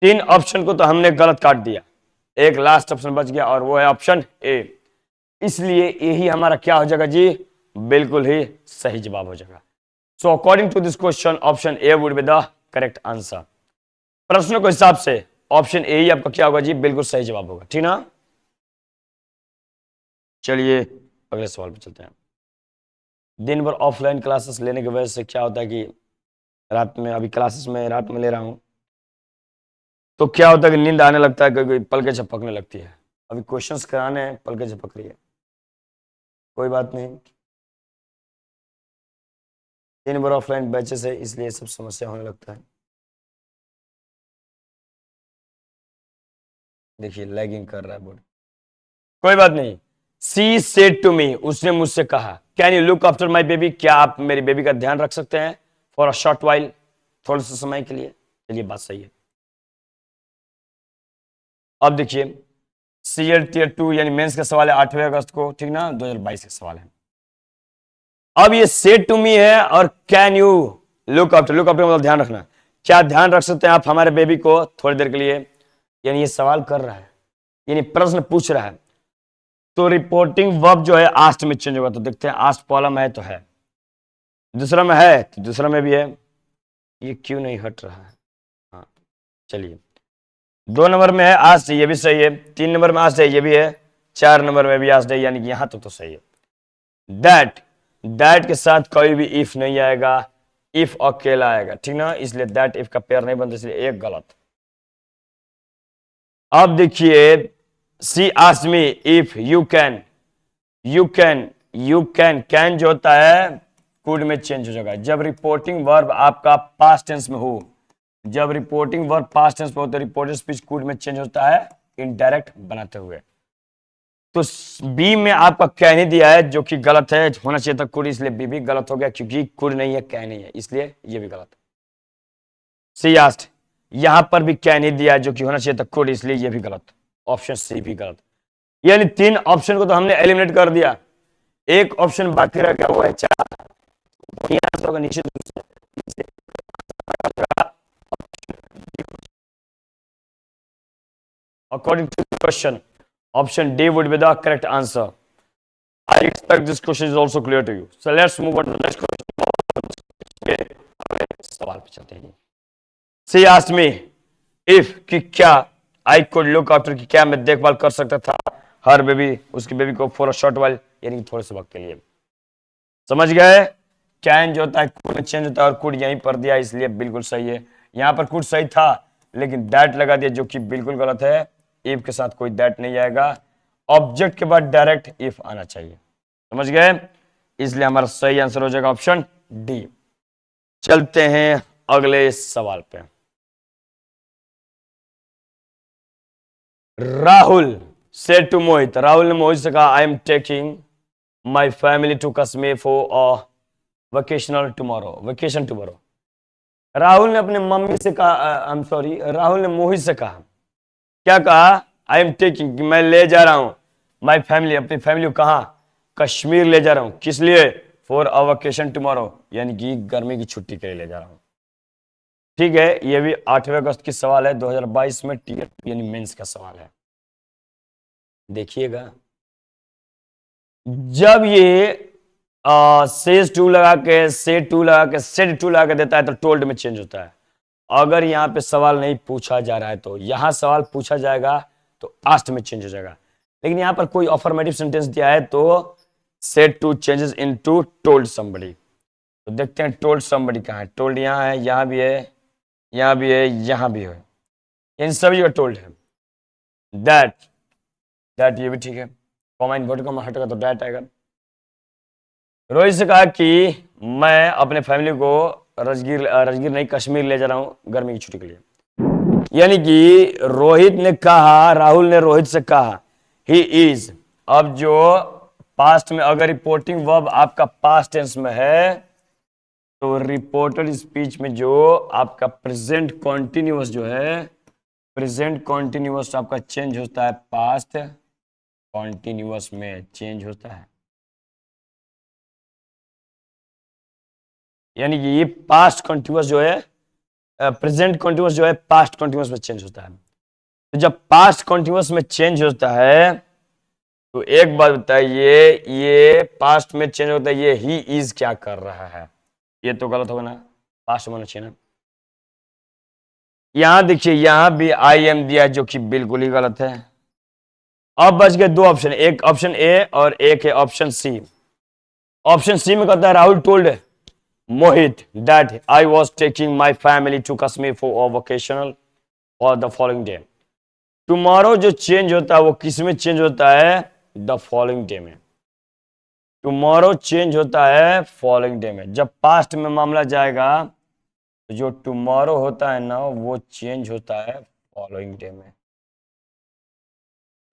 3 ऑप्शन को तो हमने गलत काट दिया, एक लास्ट ऑप्शन बच गया और वो है ऑप्शन ए, इसलिए यही हमारा क्या हो जाएगा जी, बिल्कुल ही सही जवाब हो जाएगा। So according to this question option A would be the correct answer. प्रश्नों के हिसाब से ऑप्शन ए ही आपका क्या होगा जी, बिल्कुल सही जवाब होगा, ठीक ना। चलिए अगले सवाल पे चलते हैं। दिन भर ऑफलाइन क्लासेस लेने की वजह से क्या होता है कि रात में, अभी क्लासेस में रात में ले रहा हूं, तो क्या होता है कि नींद आने लगता है, क्योंकि पलकें झपकने लगती है। अभी क्वेश्चंस कराने हैं, पलकें झपक रही है, कोई बात नहीं, दिन भर ऑफलाइन बैचेस है इसलिए सब समस्या होने लगता है। देखिए लैगिंग कर रहा है बोर्ड, कोई बात नहीं। सी सेड टू मी, उसने मुझसे कहा, can you look after my baby, क्या आप मेरी बेबी का ध्यान रख सकते हैं, फॉर अ शॉर्ट वाइल, थोड़े से समय के लिए। चलिए बात सही है। अब देखिए सीएल टीयर 2 यानी मेंस का सवाल है 8वें अगस्त को, ठीक ना, 2022 का सवाल है। अब ये सेड टू मी है और can you look after, look after मतलब ध्यान रखना, क्या ध्यान रख सकते हैं आप हमारे बेबी को थोड़ी देर के लिए, यानी ये सवाल कर रहा है, यानी प्रश्न पूछ रहा है। तो रिपोर्टिंग वर्ब जो है आस्ट में चेंज होगा, तो देखते हैं आस्ट पहला में है तो है, दूसरा में है तो दूसरा में भी है, ये क्यों नहीं हट रहा है। हाँ चलिए, 2 नंबर में है आस्ट, ये भी सही है, 3 नंबर में आस्ट है, ये भी है, 4 नंबर में भी आस्ट है, यानी कि यहां तक तो सही है। दैट के साथ कोई भी इफ नहीं आएगा, इफ अकेला आएगा, ठीक ना, इसलिए दैट इफ का पेयर नहीं बनता, इसलिए एक गलत। अब देखिए she asked me if you can, can जो होता है कुड में चेंज हो जाएगा जब रिपोर्टिंग वर्ब आपका पास्ट टेंस में हो, जब रिपोर्टिंग वर्ब पास्ट टेंस में हो तो रिपोर्टेड स्पीच कुड में चेंज होता है इनडायरेक्ट बनाते हुए। तो बी में आपका कैन ही दिया है जो कि गलत है, होना चाहिए था कुड, इसलिए बी भी गलत हो गया, क्योंकि कुड नहीं है कैन ही है, इसलिए ये भी गलत है। सी आस्क्ड, यहां पर भी कैन ही दिया है जो कि होना चाहिए था कुड, इसलिए ये भी गलत, ऑप्शन सी भी गलत। यानी 3 ऑप्शन को तो हमने एलिमिनेट कर दिया, एक ऑप्शन बाकी रह गया, वो है 4, होगा निश्चित रूप से। According to the question, option D would be the correct answer. I expect this question is also clear to you. So let's move on to the next question. सवाल पे चलते हैं। She asked me if कि क्या I could look after कि क्या मैं देखभाल कर सकता था हर बेबी, उसकी बेबी को for a short while, यानी थोड़े से वक्त के लिए। समझ गए, कैन जो होता है कुड में चेंज होता है और कुड यहीं पर दिया, इसलिए बिल्कुल सही है। यहां पर कुड सही था लेकिन दैट लगा दिया जो कि बिल्कुल गलत है, इफ के साथ कोई दैट नहीं आएगा, ऑब्जेक्ट के बाद डायरेक्ट इफ आना चाहिए, समझ गए, इसलिए हमारा सही आंसर हो जाएगा ऑप्शन डी। चलते हैं अगले सवाल पे। राहुल सेड टू मोहित, राहुल ने मोहित से कहा I am taking my family to Kashmir for a vacational tomorrow. Rahul ने अपने मम्मी से कहा, आई एम सॉरी, राहुल ने मोहित से कहा, क्या कहा, आई एम टेकिंग, मैं ले जा रहा हूं माई फैमिली, अपनी फैमिली को कहा, कश्मीर ले जा रहा हूं, किस लिए, फॉर अ वेकेशन टुमारो, यानी कि गर्मी की छुट्टी के लिए ले जा रहा हूं। ठीक है, ये भी 8वें अगस्त की सवाल है 2022 में, टीयर यानी मेंस का सवाल है। देखिएगा जब ये सेज टू लगा के, सेड टू लगा के, सेड टू लगा के देता है तो टोल्ड में चेंज होता है। अगर यहाँ पे सवाल नहीं पूछा जा रहा है तो यहां सवाल पूछा जाएगा तो आस्ट में चेंज हो जाएगा, लेकिन यहां पर कोई अफर्मेटिव सेंटेंस दिया है तो said to changes into told somebody. तो देखते हैं टोल्ड समबडी कहां है, टोल्ड यहां है, यहां भी है, यहां भी है, यहां भी है, इन सभी का टोल्ड है। दैट ये भी ठीक है, कॉमा इन्वर्टेड कॉमा हटेगा तो दैट आएगा। रोहित से कहा कि मैं अपने फैमिली को राजगीर नहीं कश्मीर ले जा रहा हूं गर्मी की छुट्टी के लिए, यानी कि रोहित ने कहा, राहुल ने रोहित से कहा ही इज। अब जो पास्ट में अगर रिपोर्टिंग वर्ब आपका पास्ट टेंस में है तो रिपोर्टेड स्पीच में जो आपका प्रेजेंट कॉन्टिन्यूअस जो है, प्रेजेंट कॉन्टिन्यूअस आपका चेंज होता है पास्ट कॉन्टिन्यूअस में चेंज होता है। यानी कि ये पास्ट कॉन्टिन्यूअस जो है, प्रेजेंट कॉन्टिन्यूअस जो है पास्ट कॉन्टिन्यूअस में चेंज होता है। तो जब पास्ट कॉन्टिन्यूअस में चेंज होता है तो एक बात बताइए, ये पास्ट में चेंज होता है, ये ही इज क्या कर रहा है? ये तो गलत होगा ना, पास्ट में होना चाहिए ना। यहां देखिए, यहां भी आई एम दिया जो कि बिल्कुल ही गलत है। अब बच गए दो ऑप्शन, एक ऑप्शन ए और एक है ऑप्शन सी। ऑप्शन सी में कहता है Rahul told Mohit that I was taking my family to Kashmir for a vacational for the following day. Tomorrow जो चेंज होता है वो किस में चेंज होता है? The following day में। Tomorrow चेंज होता है following day में। जब पास्ट में मामला जाएगा तो जो tomorrow होता है ना वो चेंज होता है following day में,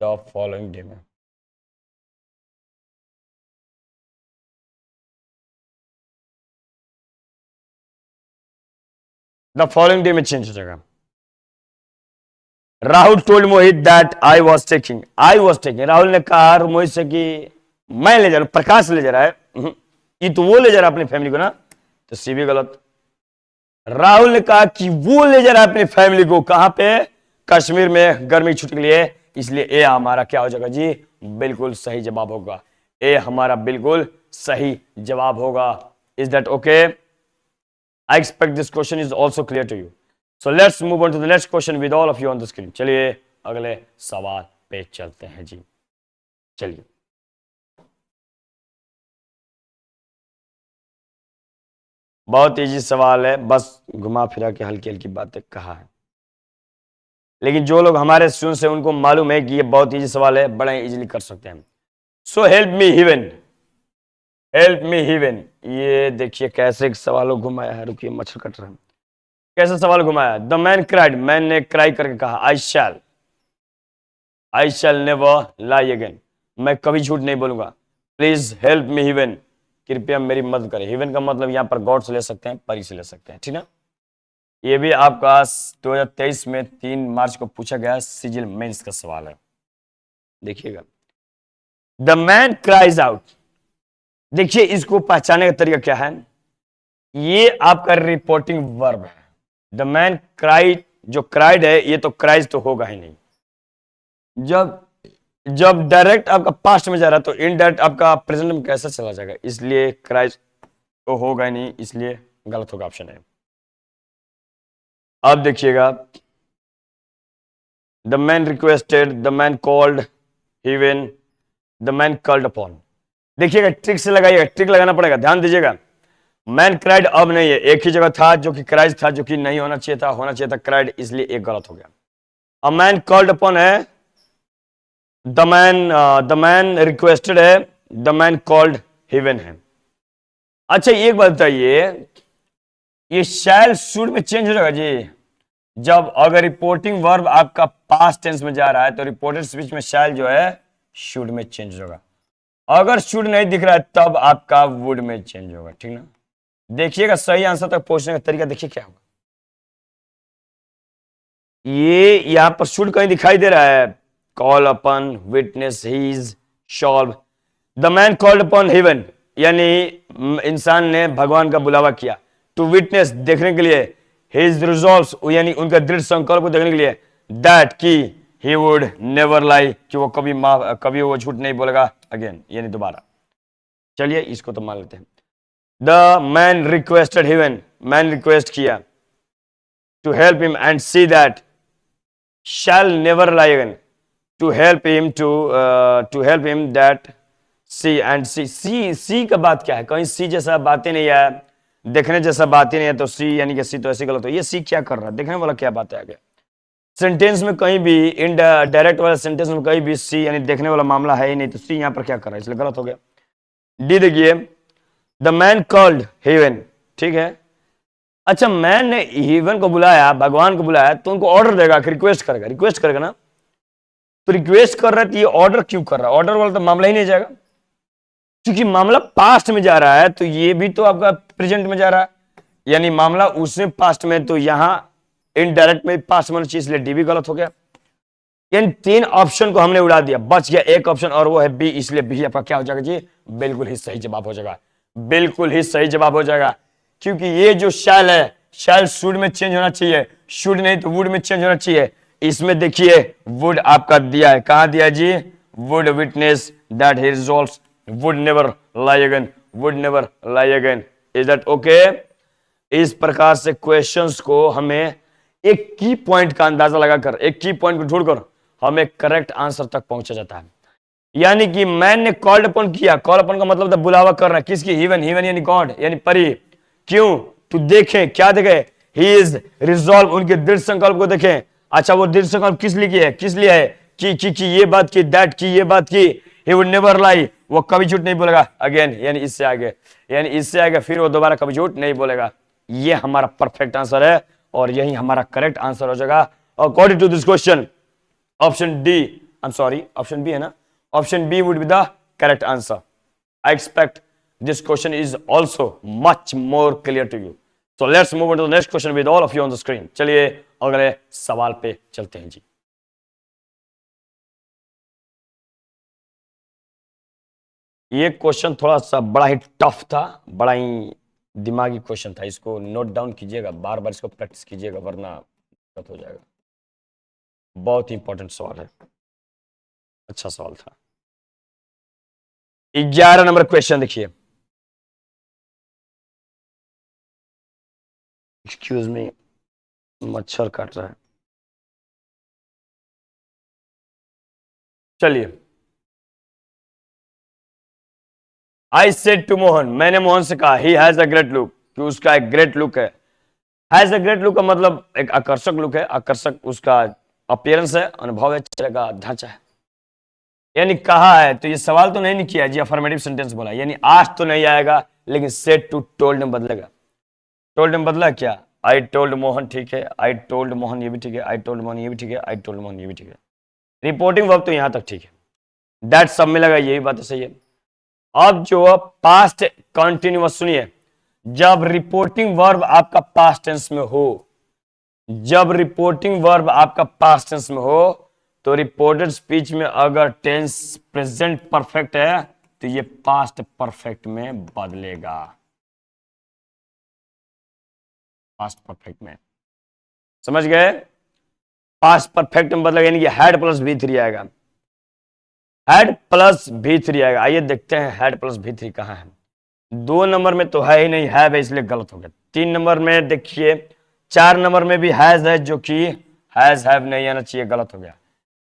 the following day में। The following day में चेंज हो जाएगा। Rahul told Mohit that I was taking, Rahul ने कहा मोहित से कि मैं ले जा रहा हूं, प्रकाश ले जा रहा है, ये तो वो ले जा रहा है अपनी फैमिली को ना, तो सी भी गलत। राहुल ने कहा कि वो ले जा रहा है अपनी फैमिली को, कहां पे? कश्मीर में गर्मी छुट्टी के लिए, इसलिए ए हमारा क्या हो जाएगा जी? बिल्कुल सही जवाब होगा। ए हमारा बिल्कुल सही जवाब होगा। Is that okay? I expect this question is also clear to you. So let's move on to the next question with all of you on the screen. चलिए अगले सवाल पे चलते हैं जी। चलिए, बहुत इजी सवाल है, बस घुमा फिरा के हल्की हल्की बातें कहा है, लेकिन जो लोग हमारे स्टूडेंट्स हैं उनको मालूम है कि ये बहुत इजी सवाल है, बड़ा इजीली कर सकते हैं। So help me हिवन, help me हिवन। ये देखिए कैसे सवालों घुमाया है, रुकिए मच्छर कट रहा है। कैसा सवाल घुमाया? द मैन क्राइड, मैन ने क्राई करके कहा आई शैल नेवर लाई अगेन, मैं कभी झूठ नहीं बोलूंगा। प्लीज हेल्प मी हिवन, कृपया मेरी मदद करें। हिवन का मतलब यहां पर गॉड से ले सकते हैं, परी से ले सकते हैं, ठीक ना। ये भी आपका 2023 में 3 मार्च को पूछा गया सिजिल मेंस का सवाल है, देखिएगा। द मैन क्राइज आउट, देखिए इसको पहचानने का तरीका क्या है, ये आपका रिपोर्टिंग वर्ब है। द मैन क्राइड, जो क्राइड है ये तो क्राइज तो होगा ही नहीं। जब डायरेक्ट आपका पास्ट में जा रहा है तो इनडायरेक्ट आपका प्रेजेंट में कैसे चला जाएगा, इसलिए क्राइज तो होगा ही नहीं, इसलिए गलत होगा ऑप्शन है। अब देखिएगा, the man requested, the man called हिवन, the man called upon. देखिएगा ट्रिक से लगाइएगा, ट्रिक लगाना पड़ेगा, ध्यान दीजिएगा। मैन क्राइड अब नहीं है, एक ही जगह था जो कि क्राइज था, जो कि नहीं होना चाहिए था, होना चाहिए था क्राइड, इसलिए एक गलत हो गया। अब मैन कॉल्ड अपॉन है, द मैन रिक्वेस्टेड है, द मैन कॉल्ड हेवन है। अच्छा एक बात बताइए, ये शैल शुड में चेंज हो जाएगा जी? जब अगर रिपोर्टिंग वर्ब आपका पास्ट टेंस में जा रहा है तो रिपोर्टेड स्पीच में शैल जो है शुड में चेंज होगा। अगर शुड नहीं दिख रहा है तब आपका वुड में चेंज होगा, ठीक ना। देखिएगा सही आंसर तक पहुंचने का तरीका देखिए क्या होगा। ये यहां पर शुड कहीं दिखाई दे रहा है, call upon witness his solve. The man called upon heaven, यानी इंसान ने भगवान का बुलावा किया। टू विटनेस, देखने के लिए। हिज रिजॉल्व, यानी उनका दृढ़ संकल्प को देखने के लिए। दैट की ही वुड नेवर लाई, कि वो कभी वो झूठ नहीं बोलेगा अगेन, यानी दोबारा। चलिए इसको तो मान लेते हैं। The man requested heaven, man request किया to help him and she that shall never lie again, to help him that she and she का बात क्या है? कहीं सी जैसा बात ही नहीं है, देखने जैसा बात ही नहीं है, तो सी यानी कि सी तो ऐसे गलत हो। ये सी क्या कर रहा है, देखने वाला क्या बात है आगे? सेंटेंस में कहीं भी इन डायरेक्ट वाला सेंटेंस में कहीं भी सी यानी देखने वाला मामला है ही नहीं, तो सी यहां पर क्या कर रहा है, इसलिए गलत हो गया। डी देखिए, द मैन कॉल्ड हेवन, ठीक है। अच्छा मैन ने हेवन को बुलाया, भगवान को बुलाया, तो उनको ऑर्डर देगा कि रिक्वेस्ट करेगा, रिक्वेस्ट करेगा ना। तो रिक्वेस्ट कर रहा है तो ये ऑर्डर क्यों कर रहा है? ऑर्डर वाला तो मामला ही नहीं जाएगा, क्योंकि मामला पास्ट में जा रहा है, तो ये भी तो आपका प्रेजेंट में जा रहा है, यानी मामला उसमें पास्ट में, तो यहां इनडायरेक्ट में पास्ट में चीज, इसलिए डी भी गलत हो गया। इन 3 ऑप्शन को हमने उड़ा दिया, बच गया एक ऑप्शन और वो है बी, इसलिए बी आपका क्या हो जाएगा जी, बिल्कुल ही सही जवाब हो जाएगा, बिल्कुल ही सही जवाब हो जाएगा। क्योंकि ये जो शैल है, शैल शुड में चेंज होना चाहिए, शुड नहीं तो वुड में चेंज होना चाहिए। इसमें देखिए वुड आपका दिया है, कहां दिया जी, would witness that he resolves, would never lie again, would never lie again. Is that okay? इस प्रकार से क्वेश्चंस को हमें एक की पॉइंट का अंदाजा लगाकर, एक की पॉइंट को ढूंढकर हमें करेक्ट आंसर तक पहुंचा जाता है। यानी कि मैंने कॉल्ड अपॉन किया, कॉल अपॉन का मतलब था बुलावा करना, किसकी, हीवन, हीवन यानी गॉड यानी परी। क्यों? तो देखें, क्या देखें, ही इज रिजॉल्व, उनके दृढ़ संकल्प को देखें। अच्छा वो दृढ़ संकल्प किस लिए है, किस लिए है कि ये बात की, दैट की, ये बात की, ही वुड नेवर लाई, वो कभी झूठ नहीं बोलेगा अगेन, यानी इससे आगे, यानी इससे आगे फिर वो दोबारा कभी झूठ नहीं बोलेगा। ये हमारा परफेक्ट आंसर है और यही हमारा करेक्ट आंसर हो जाएगा according to this question. Option D, I am sorry, option B है ना, option B would be the correct answer. I expect this question is also much more clear to you. So let's move on to the next question with all of you on the screen. चलिए अगले सवाल पे चलते हैं जी। ये क्वेश्चन थोड़ा सा बड़ा ही टफ था, बड़ा ही दिमागी क्वेश्चन था, इसको नोट डाउन कीजिएगा, बार बार इसको प्रैक्टिस कीजिएगा वरना दिक्कत हो जाएगा। बहुत ही इंपॉर्टेंट सवाल है, अच्छा सवाल था। 11 नंबर क्वेश्चन देखिए। एक्सक्यूज मी, मच्छर काट रहा है। चलिए, आई सेड टू मोहन, मैंने मोहन से कहा, he has a great look, कि उसका एक ग्रेट लुक है। हैज अ ग्रेट लुक का मतलब एक आकर्षक लुक है, आकर्षक उसका अपीयरेंस है, अनुभव है, चेहरे का ढांचा है। यानी कहा है, तो ये सवाल तो नहीं किया जी, अफर्मेटिव सेंटेंस बोला, यानी आज तो नहीं आएगा, लेकिन सेड टू टोल्ड में बदलेगा। टोल्ड में बदला क्या, आई टोल्ड मोहन, ठीक है, आई टोल्ड मोहन ये भी ठीक है, आई टोल्ड मोहन ये भी ठीक है, आई टोल्ड मोहन ये भी ठीक है। रिपोर्टिंग वर्ब तो यहां तक ठीक है, दैट सब में लगा, यही बात सही है। अब जो पास्ट कंटिन्यूअस सुनिए, जब रिपोर्टिंग वर्ब आपका पास्ट टेंस में हो, जब रिपोर्टिंग वर्ब आपका पास्ट टेंस में हो, तो रिपोर्टेड स्पीच में अगर टेंस प्रेजेंट परफेक्ट है तो ये पास्ट परफेक्ट में बदलेगा, पास्ट परफेक्ट में, समझ गए? पास्ट परफेक्ट में बदलेगा, यानी कि हैड प्लस V3 आएगा, हैड प्लस V3 आएगा। आइए देखते हैं हैड प्लस V3 कहां है। 2 नंबर में तो है ही नहीं, है इसलिए गलत हो गया। 3 नंबर में देखिए, 4 नंबर में भी हैज है, जो कि हैज हैव नहीं आना चाहिए, गलत हो गया,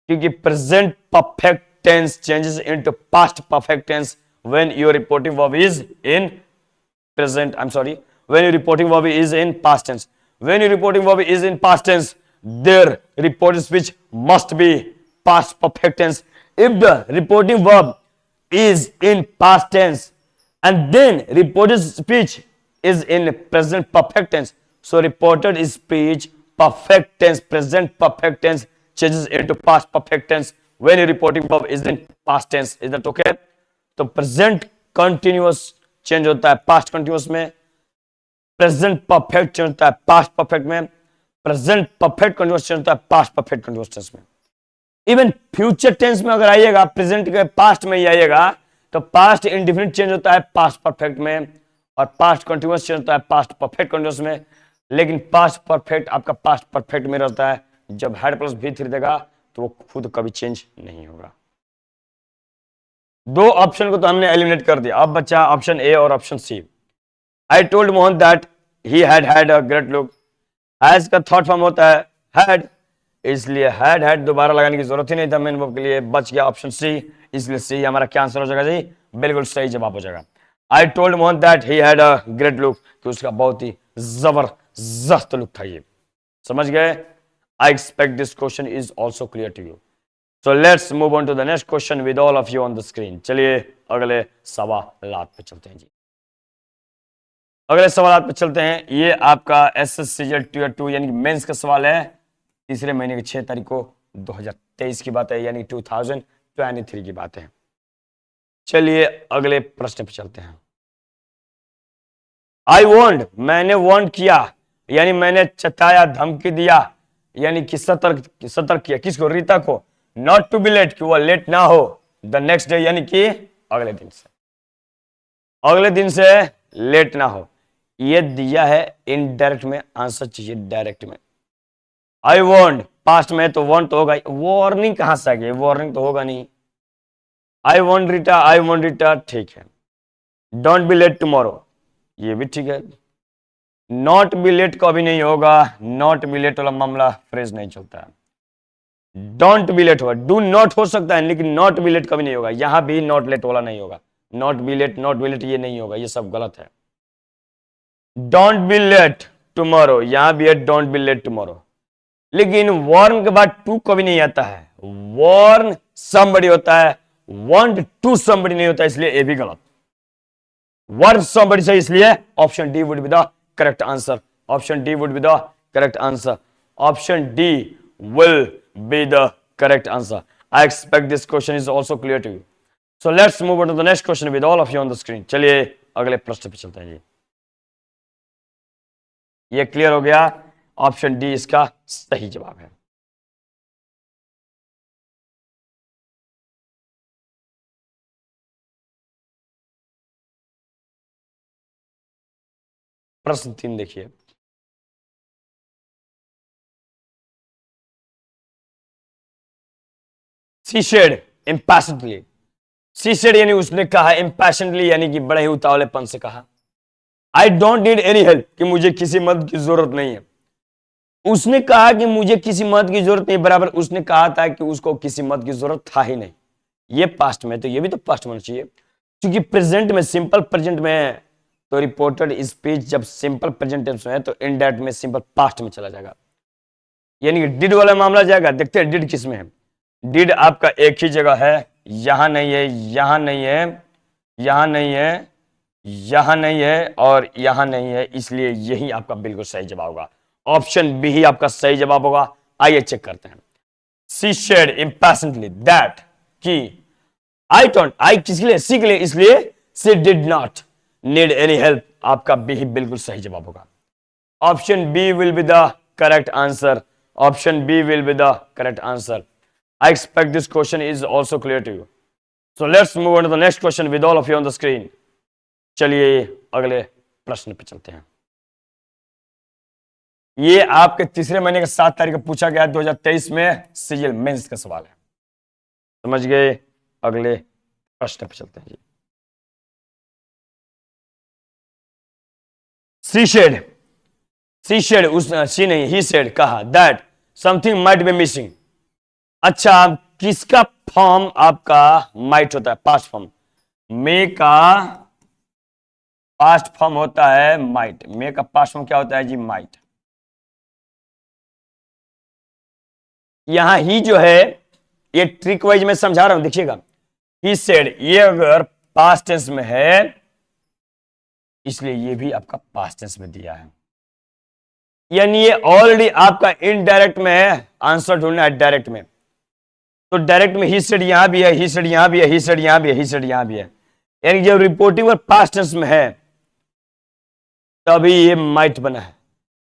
क्योंकि present perfect tense changes into past perfect tense when your reporting verb is in present, I'm sorry, when your reporting verb is in past tense, when your reporting verb is in past tense, their reported speech must be past perfect tense. If the reporting verb is in past tense and then reported speech is in present perfect tense, so reported speech perfect tense, present perfect tense changes into past perfect tense when your reporting verb is in past tense. Is that okay? तो present continuous चेंज होता है पास्ट कंटिन्यूअस में, प्रेजेंट परफेक्ट चेंज होता है पास्ट परफेक्ट में, प्रेजेंट परफेक्ट कंटिन्यूअस चेंज होता है पास्ट परफेक्ट कंटिन्यूअस टेंस में। इवन फ्यूचर टेंस में अगर आइएगा, प्रेजेंट के पास्ट में ही आइएगा, तो पास्ट इंडिफिनिट चेंज होता है पास्ट परफेक्ट में और पास्ट कंटिन्यूअस चेंज होता है पास्ट परफेक्ट कंटिन्यूअस में। लेकिन पास्ट परफेक्ट आपका पास्ट परफेक्ट में रहता है, जब हेड प्लस V3 देगा तो वो खुद कभी चेंज नहीं होगा। 2 ऑप्शन को तो हमने एलिमिनेट कर दिया, अब बचा ऑप्शन ए और option C. I told Mohan that he had a great look, has का थर्ड फॉर्म होता है हैड, इसलिए हैड दोबारा लगाने की जरूरत ही नहीं था मेन वर्ब के लिए, बच गया ऑप्शन सी, इसलिए सी हमारा क्या आंसर हो जाएगा जी, बिल्कुल सही जवाब हो जाएगा। आई told Mohan that he had a great look, कि उसका बहुत ही जबरदस्त लुक था ये, समझ गए? I expect this question is also clear to you. So let's move on to the next question with all of you on the screen. चलिए अगले सवालात पे चलते हैं जी। अगले सवालात पे चलते हैं। ये आपका SSCGL Tier 2 यानी कि मेंस का सवाल है, तीसरे महीने की 6 तारीख को 2023 की बात है, यानी 2023 की बात है। चलिए अगले प्रश्न पे चलते हैं। आई वॉन्ट, मैंने वॉन्ट किया, यानी मैंने चताया, धमकी दिया, यानी कि सतर्क किया किसको, रीता को, नॉट टू बी लेट, कि वो लेट ना हो, द नेक्स्ट डे, यानी कि अगले दिन से लेट ना हो। ये दिया है इनडायरेक्ट में, आंसर चाहिए डायरेक्ट में। आई वॉन्ट पास्ट में तो वॉन्ट तो होगा, वार्निंग कहां से आ गई, वार्निंग तो होगा नहीं। I want Rita, I want Rita, ठीक है। डोंट बी लेट टुमारो, ये भी ठीक है। नॉट बी लेट कभी नहीं होगा, नॉट बी लेट वाला मामला फ्रेज नहीं चलता है। डोंट बी लेट होगा, डू नॉट हो सकता है, लेकिन नॉट बी लेट कभी नहीं होगा, यहां भी नॉट लेट वाला नहीं होगा, नॉट बी लेट ये नहीं होगा, ये सब गलत है। डोंट बी लेट टुमारो, यहां भी है डोंट बी लेट टुमारो, लेकिन वार्न के बाद टू कभी नहीं आता है, वार्न समबडी होता है, वांट टू समबडी नहीं होता, इसलिए ये भी गलत। वार्न समबडी से, इसलिए option D would be the correct answer, option D would be the correct answer, option D will be the correct answer. I expect this question is also clear to you. So let's move on to the next question with all of you on the screen. चलिए अगले प्रश्न पे चलते हैं जी। ये क्लियर हो गया, ऑप्शन डी इसका सही जवाब है। प्रश्न 3 देखिए, She said impatiently, she said यानी उसने कहा, impatiently यानी कि बड़े ही उतावलेपन से कहा, I don't need any help, कि मुझे किसी मदद की जरूरत नहीं है। उसने कहा कि मुझे किसी मदद की जरूरत नहीं, बराबर उसने कहा था कि उसको किसी मदद की जरूरत था ही नहीं। ये पास्ट में, तो ये भी तो पास्ट होना चाहिए, क्योंकि प्रेजेंट में, सिंपल प्रेजेंट में तो रिपोर्टेड स्पीच जब सिंपल प्रेजेंट टेंस में है तो इनडायरेक्ट में सिंपल पास्ट में चला जाएगा, यानी कि डिड वाला मामला जाएगा। देखते हैं डिड किस में है। डिड आपका एक ही जगह है, यहां नहीं है, यहां नहीं है, यहां नहीं है, यहां नहीं है और यहां नहीं है, इसलिए यही आपका बिल्कुल सही जवाब होगा, ऑप्शन बी ही आपका सही जवाब होगा। आइए चेक करते हैं। She said impatiently that, कि I don't, I किसके लिए, सी के लिए, इसलिए she did not need any help, आपका बी ही बिल्कुल सही जवाब होगा। Option B will be the correct answer, option B will be the correct answer. I expect this question is also clear to you. So let's move on to the next question with all of you on the screen. चलिए अगले प्रश्न पे चलते हैं। ये आपके तीसरे महीने के 7 तारीख को पूछा गया 2023 में सीजीएल मेंस का सवाल है, समझ गए। अगले प्रश्न पे चलते हैं जी। सी नहीं, ही सेड कहा, that something might be missing. अच्छा, किसका फॉर्म आपका माइट होता है, पास्ट फॉर्म, मे का पास्ट फॉर्म होता है माइट, मे का पास्ट फॉर्म क्या होता है जी, माइट। यहां ही जो है, ये ट्रिक वाइज मैं समझा रहा हूं, देखिएगा। ही सेड, ये अगर पास्ट टेंस में है इसलिए ये भी आपका पास्ट टेंस में दिया है, यानी ये ऑलरेडी आपका इनडायरेक्ट में है, आंसर ढूंढना है डायरेक्ट में। तो डायरेक्ट में ही सेड यहां भी है, ही सेड यहां भी है, ही सेड यहां भी है, ही सेड यहां भी है, यानी जब रिपोर्टिंग और पास्ट टेंस में है तभी ये माइट बना है,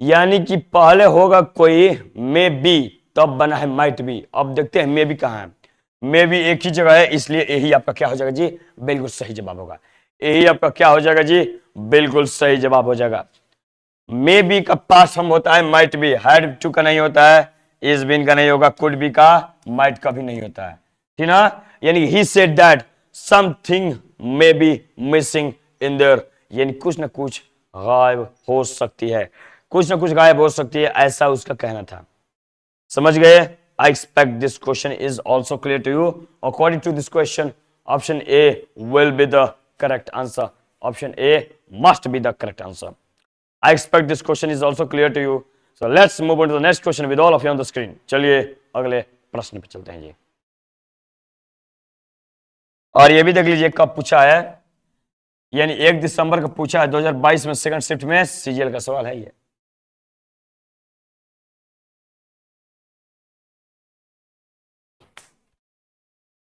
यानी कि पहले होगा कोई मे बी, तब बना है माइट बी। अब देखते हैं मे बी कहां है, मे बी एक ही जगह है, इसलिए यही आपका क्या हो जाएगा जी, बिल्कुल सही जवाब होगा। यही आपका क्या हो जाएगा जी, बिल्कुल सही जवाब हो जाएगा। मे बी का पास हम होता है माइट बी, हैड टू का नहीं होता है, इज बीन का नहीं होगा, कुड बी का, माइट का भी नहीं होता है, ठीक ना। यानी ही said that something may be missing in their, यानी कुछ ना कुछ गायब हो सकती है, कुछ ना कुछ गायब हो सकती है, ऐसा उसका कहना था, समझ गए। I expect this question is also clear to you. According to this question, option A will be the correct answer. Option A must be the correct answer. I expect this question is also clear to you. So let's move on to the next question with all of you on the screen. चलिए अगले प्रश्न पे चलते हैं जी। और ये भी देख लीजिए कब पूछा है, यानी 1 दिसंबर को पूछा है 2022 में, सेकंड शिफ्ट में सीजीएल का सवाल है ये।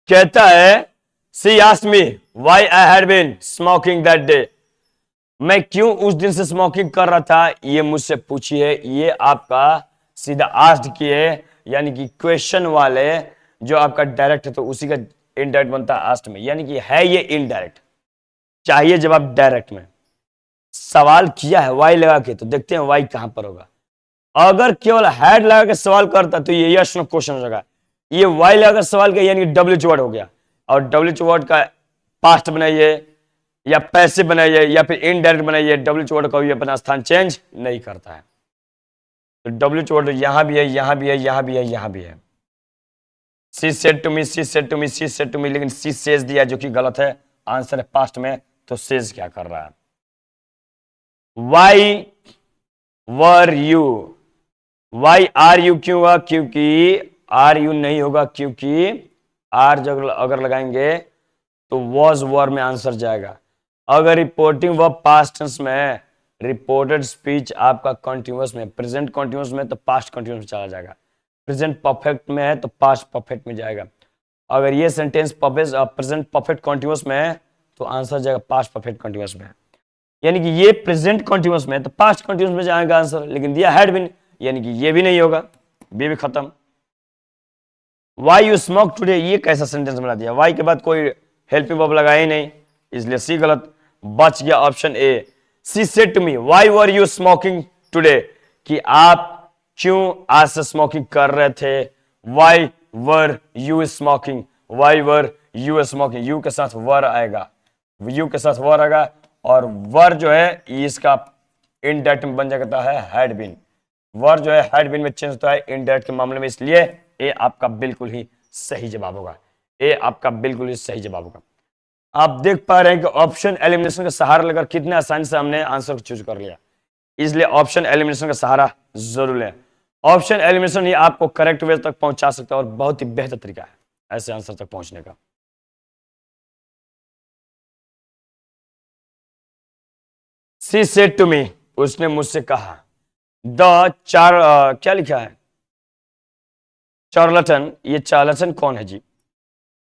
कहता है, she asked me why I had been smoking that day, मैं क्यों उस दिन से स्मोकिंग कर रहा था, ये मुझसे पूछिए। ये आपका सीधा आस्क्ड किए, यानी कि क्वेश्चन वाले जो आपका डायरेक्ट है तो उसी का इनडायरेक्ट बनता है आस्क्ड में, यानी कि है ये इनडायरेक्ट, चाहिए जवाब डायरेक्ट में। सवाल किया है वाई लगा के, तो देखते हैं वाई कहां पर होगा। अगर केवल हैड लगा के सवाल करता तो ये यस नो क्वेश्चन हो जाएगा। ये वाई लगाकर सवाल किया यानी कि डब्ल्यू वर्ड हो गया, और डब्ल्यू वर्ड का पास्ट बनाइए या पैसे बनाइए या फिर इनडायरेक्ट बनाइए, डब्ल्यू वर्ड कभी अपना स्थान चेंज नहीं करता है। तो डब्ल्यू वर्ड यहां भी है, यहां भी है, यहां भी है, यहां भी है। She said to me, she said to me, she said to me, लेकिन सी सेज दिया जो कि गलत है, आंसर है पास्ट में, तो सेज क्या कर रहा है। Why were you, why are you क्यों हुआ, क्योंकि आर यू नहीं होगा, क्योंकि आर जब अगर लगाएंगे तो वॉज वर में आंसर जाएगा। अगर रिपोर्टिंग वर्ब पास्ट टेंस में, रिपोर्टेड स्पीच आपका कॉन्टिन्यूअस में, प्रेजेंट कॉन्टिन्यूअस में तो पास्ट कॉन्टिन्यूअस में चला जाएगा। प्रेजेंट परफेक्ट में है तो पास्ट परफेक्ट में जाएगा। अगर ये सेंटेंस प्रेजेंट परफेक्ट कॉन्टिन्यूअस में है तो आंसर जाएगा पास्ट परफेक्ट कॉन्टिन्यूअस में। यानी कि ये प्रेजेंट कॉन्टिन्यूअस में है तो पास्ट कॉन्टिन्यूअस में जाएगा आंसर, लेकिन दिया हैड बीन, यानी कि ये भी नहीं होगा, भी खत्म। वाई यू स्मोक टुडे, ये कैसा सेंटेंस बना दिया, वाई के बाद कोई हेल्पिंग वर्ब लगाया ही नहीं, इसलिए सी गलत, बच गया option A. She said to me why were you smoking today, कि आप क्यों आज से स्मोकिंग कर रहे थे। Why were you smoking, why were you smoking, you के साथ वर आएगा, यू के साथ वर आएगा, और वर जो है इसका इनडायरेक्ट में बन जाता है हैड बीन। वर जो है हैड बीन में चेंज होता है इनडायरेक्ट के मामले में, इसलिए ए आपका बिल्कुल ही सही जवाब होगा। ए आपका बिल्कुल ही सही जवाब होगा। आप देख पा रहे हैं कि ऑप्शन एलिमिनेशन का सहारा लेकर कितने आसानी से हमने आंसर को चूज कर लिया, इसलिए ऑप्शन एलिमिनेशन का सहारा जरूर लें। ऑप्शन एलिमिनेशन ही आपको करेक्ट वे तक पहुंचा सकता है और बहुत ही बेहतर तरीका है ऐसे आंसर तक पहुंचने का। सी सेड टू मी, उसने मुझसे कहा। द क्या लिखा है, चार्लटन, ये चार्लटन कौन है जी,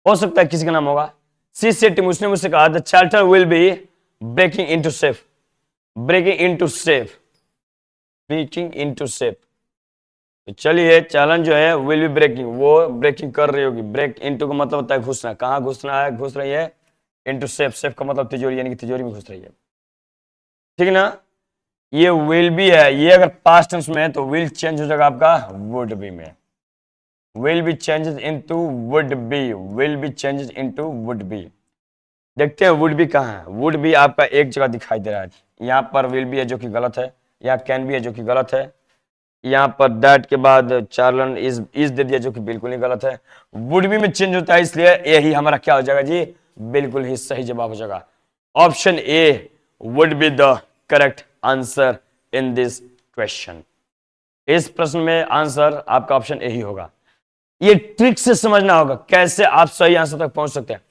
हो सकता है किसी का नाम होगा। सी सेड टू मी, उसने मुझसे कहा, the charter will be breaking into safe, breaking into safe, breaking into safe. तो चलिए चालन जो है विल बी ब्रेकिंग, वो ब्रेकिंग कर रही होगी। ब्रेक इनटू का मतलब होता है घुसना, कहां घुसना है, घुस रही है इनटू सेफ, सेफ का मतलब तिजोरी, यानी कि तिजोरी में घुस रही है, ठीक है ना। ये विल बी है, ये अगर पास्ट टेंस में है तो विल चेंज हो जाएगा आपका वुड बी में, will be changes into would be, will B changes into would be. देखते हैं वुड बी कहां है, वुड बी आपका एक जगह दिखाई दे रहा है, यहां पर विल बी है जो कि गलत है, यहाँ कैन बी है जो कि गलत है, यहाँ पर दैट के बाद चार्लन इज दे दिया जो कि बिल्कुल ही गलत है। वुड बी में चेंज होता है, इसलिए यही हमारा क्या हो जाएगा जी, बिल्कुल ही सही जवाब हो जाएगा। Option A would be the correct answer in this question. इस प्रश्न में आंसर आपका ऑप्शन ए ही होगा। ये ट्रिक से समझना होगा कैसे आप सही आंसर तक पहुंच सकते हैं।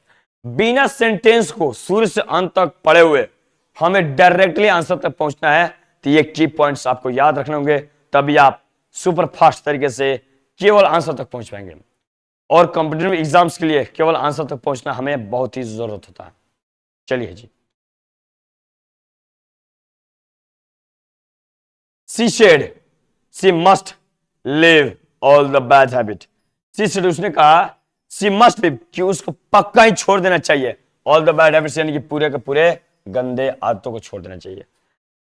बिना सेंटेंस को शुरू से अंत तक पढ़े हुए हमें डायरेक्टली आंसर तक पहुंचना है, तो ये की पॉइंट्स आपको याद रखने होंगे, तभी आप सुपर फास्ट तरीके से केवल आंसर तक पहुंच पाएंगे। और कॉम्पिटिटिव एग्जाम्स के लिए केवल आंसर तक पहुंचना हमें बहुत ही जरूरत होता है। चलिए जी, she said she must leave all the bad habit. She said, उसने कहा सी मस्ट लिव, कि उसको पक्का ही छोड़ देना चाहिए ऑल द बैड हैबिट्स, यानी कि पूरे के पूरे गंदे आदतों को छोड़ देना चाहिए,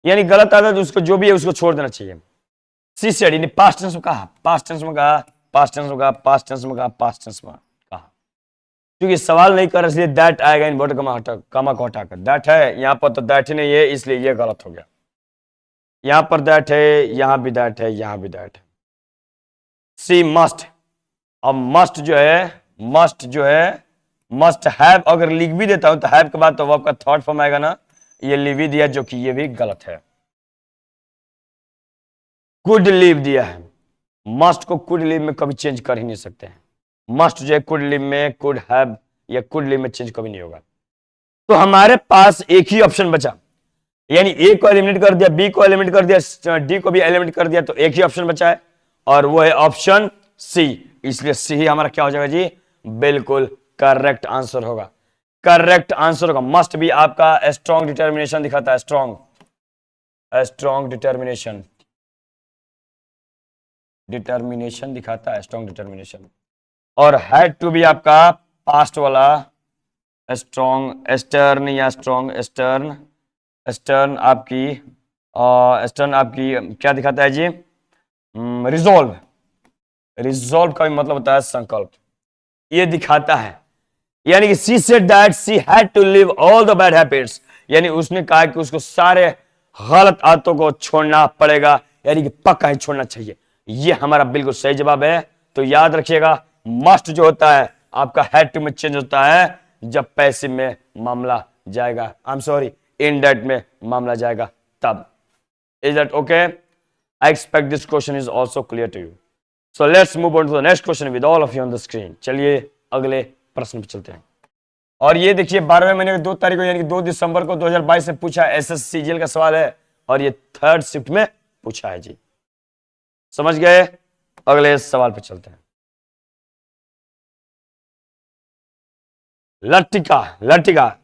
यानी गलत आदत उसको जो भी है उसको छोड़ देना चाहिए। सी सेड, यानी पास्ट टेंस में कहा, पास्ट टेंस में कहा, पास्ट टेंस में कहा, पास्ट टेंस में कहा, पास्ट टेंस में कहा, क्योंकि सवाल नहीं कर इसलिए दैट आएगा इन वर्ड कमा को हटाकर। दैट है यहां पर तो दैट ही नहीं है, इसलिए ये गलत हो गया। यहां पर दैट है, यहां भी दैट है, यहां भी दैट है। सी मस्ट, अब मस्ट जो है मस्ट हैव अगर लिख भी देता हूं तो हैव के बाद तो वर्ब का थर्ड फॉर्म आएगा ना, ये लिव ही दिया जो कि ये भी गलत है। कुड लिव दिया है, मस्ट को कुड लिव में कभी चेंज कर ही नहीं सकते हैं। मस्ट जो है कुड लिव में, कुड हैव या कुड लिव में चेंज कभी नहीं होगा। तो हमारे पास एक ही ऑप्शन बचा, यानी ए को एलिमिनेट कर दिया, बी को एलिमिनेट कर दिया, डी को भी एलिमिनेट कर दिया, तो एक ही ऑप्शन बचा है और वो है ऑप्शन सी। इसलिए सी ही हमारा क्या हो जाएगा जी, बिल्कुल करेक्ट आंसर होगा। करेक्ट आंसर होगा। मस्ट भी आपका स्ट्रॉन्ग डिटर्मिनेशन दिखाता है, स्ट्रॉन्ग स्ट्रॉन्ग डिटर्मिनेशन, डिटर्मिनेशन दिखाता है, स्ट्रॉन्ग डिटर्मिनेशन। और हैड टू भी आपका पास्ट वाला, स्ट्रॉन्ग स्टर्न या स्ट्रॉन्ग स्टर्न, स्टर्न आपकी स्टर्न आपकी क्या दिखाता है जी? रिजॉल्व, रिजॉल्व का भी मतलब होता है संकल्प, ये दिखाता है। यानी कि she said that she had to live all the bad habits, यानी उसने कहा कि उसको सारे गलत आदतों को छोड़ना पड़ेगा, यानी कि पक्का ही छोड़ना चाहिए। ये हमारा बिल्कुल सही जवाब है। तो याद रखिएगा, मस्ट जो होता है आपका हैड टू में चेंज होता है जब पैसिव में मामला जाएगा, आई एम सॉरी इनडायरेक्ट में मामला जाएगा तब। Is that okay? I expect this question is also clear to you. So let's move on to the next question with all of you on the screen. चलिए अगले प्रश्न पे चलते हैं। और ये देखिए 12वें महीने की 2 तारीख को यानी कि 2 दिसंबर को 2022 में पूछा SSCGL का सवाल है, और ये 3rd शिफ्ट में पूछा है जी। समझ गए? अगले सवाल पे चलते हैं। लटिका, लटिका,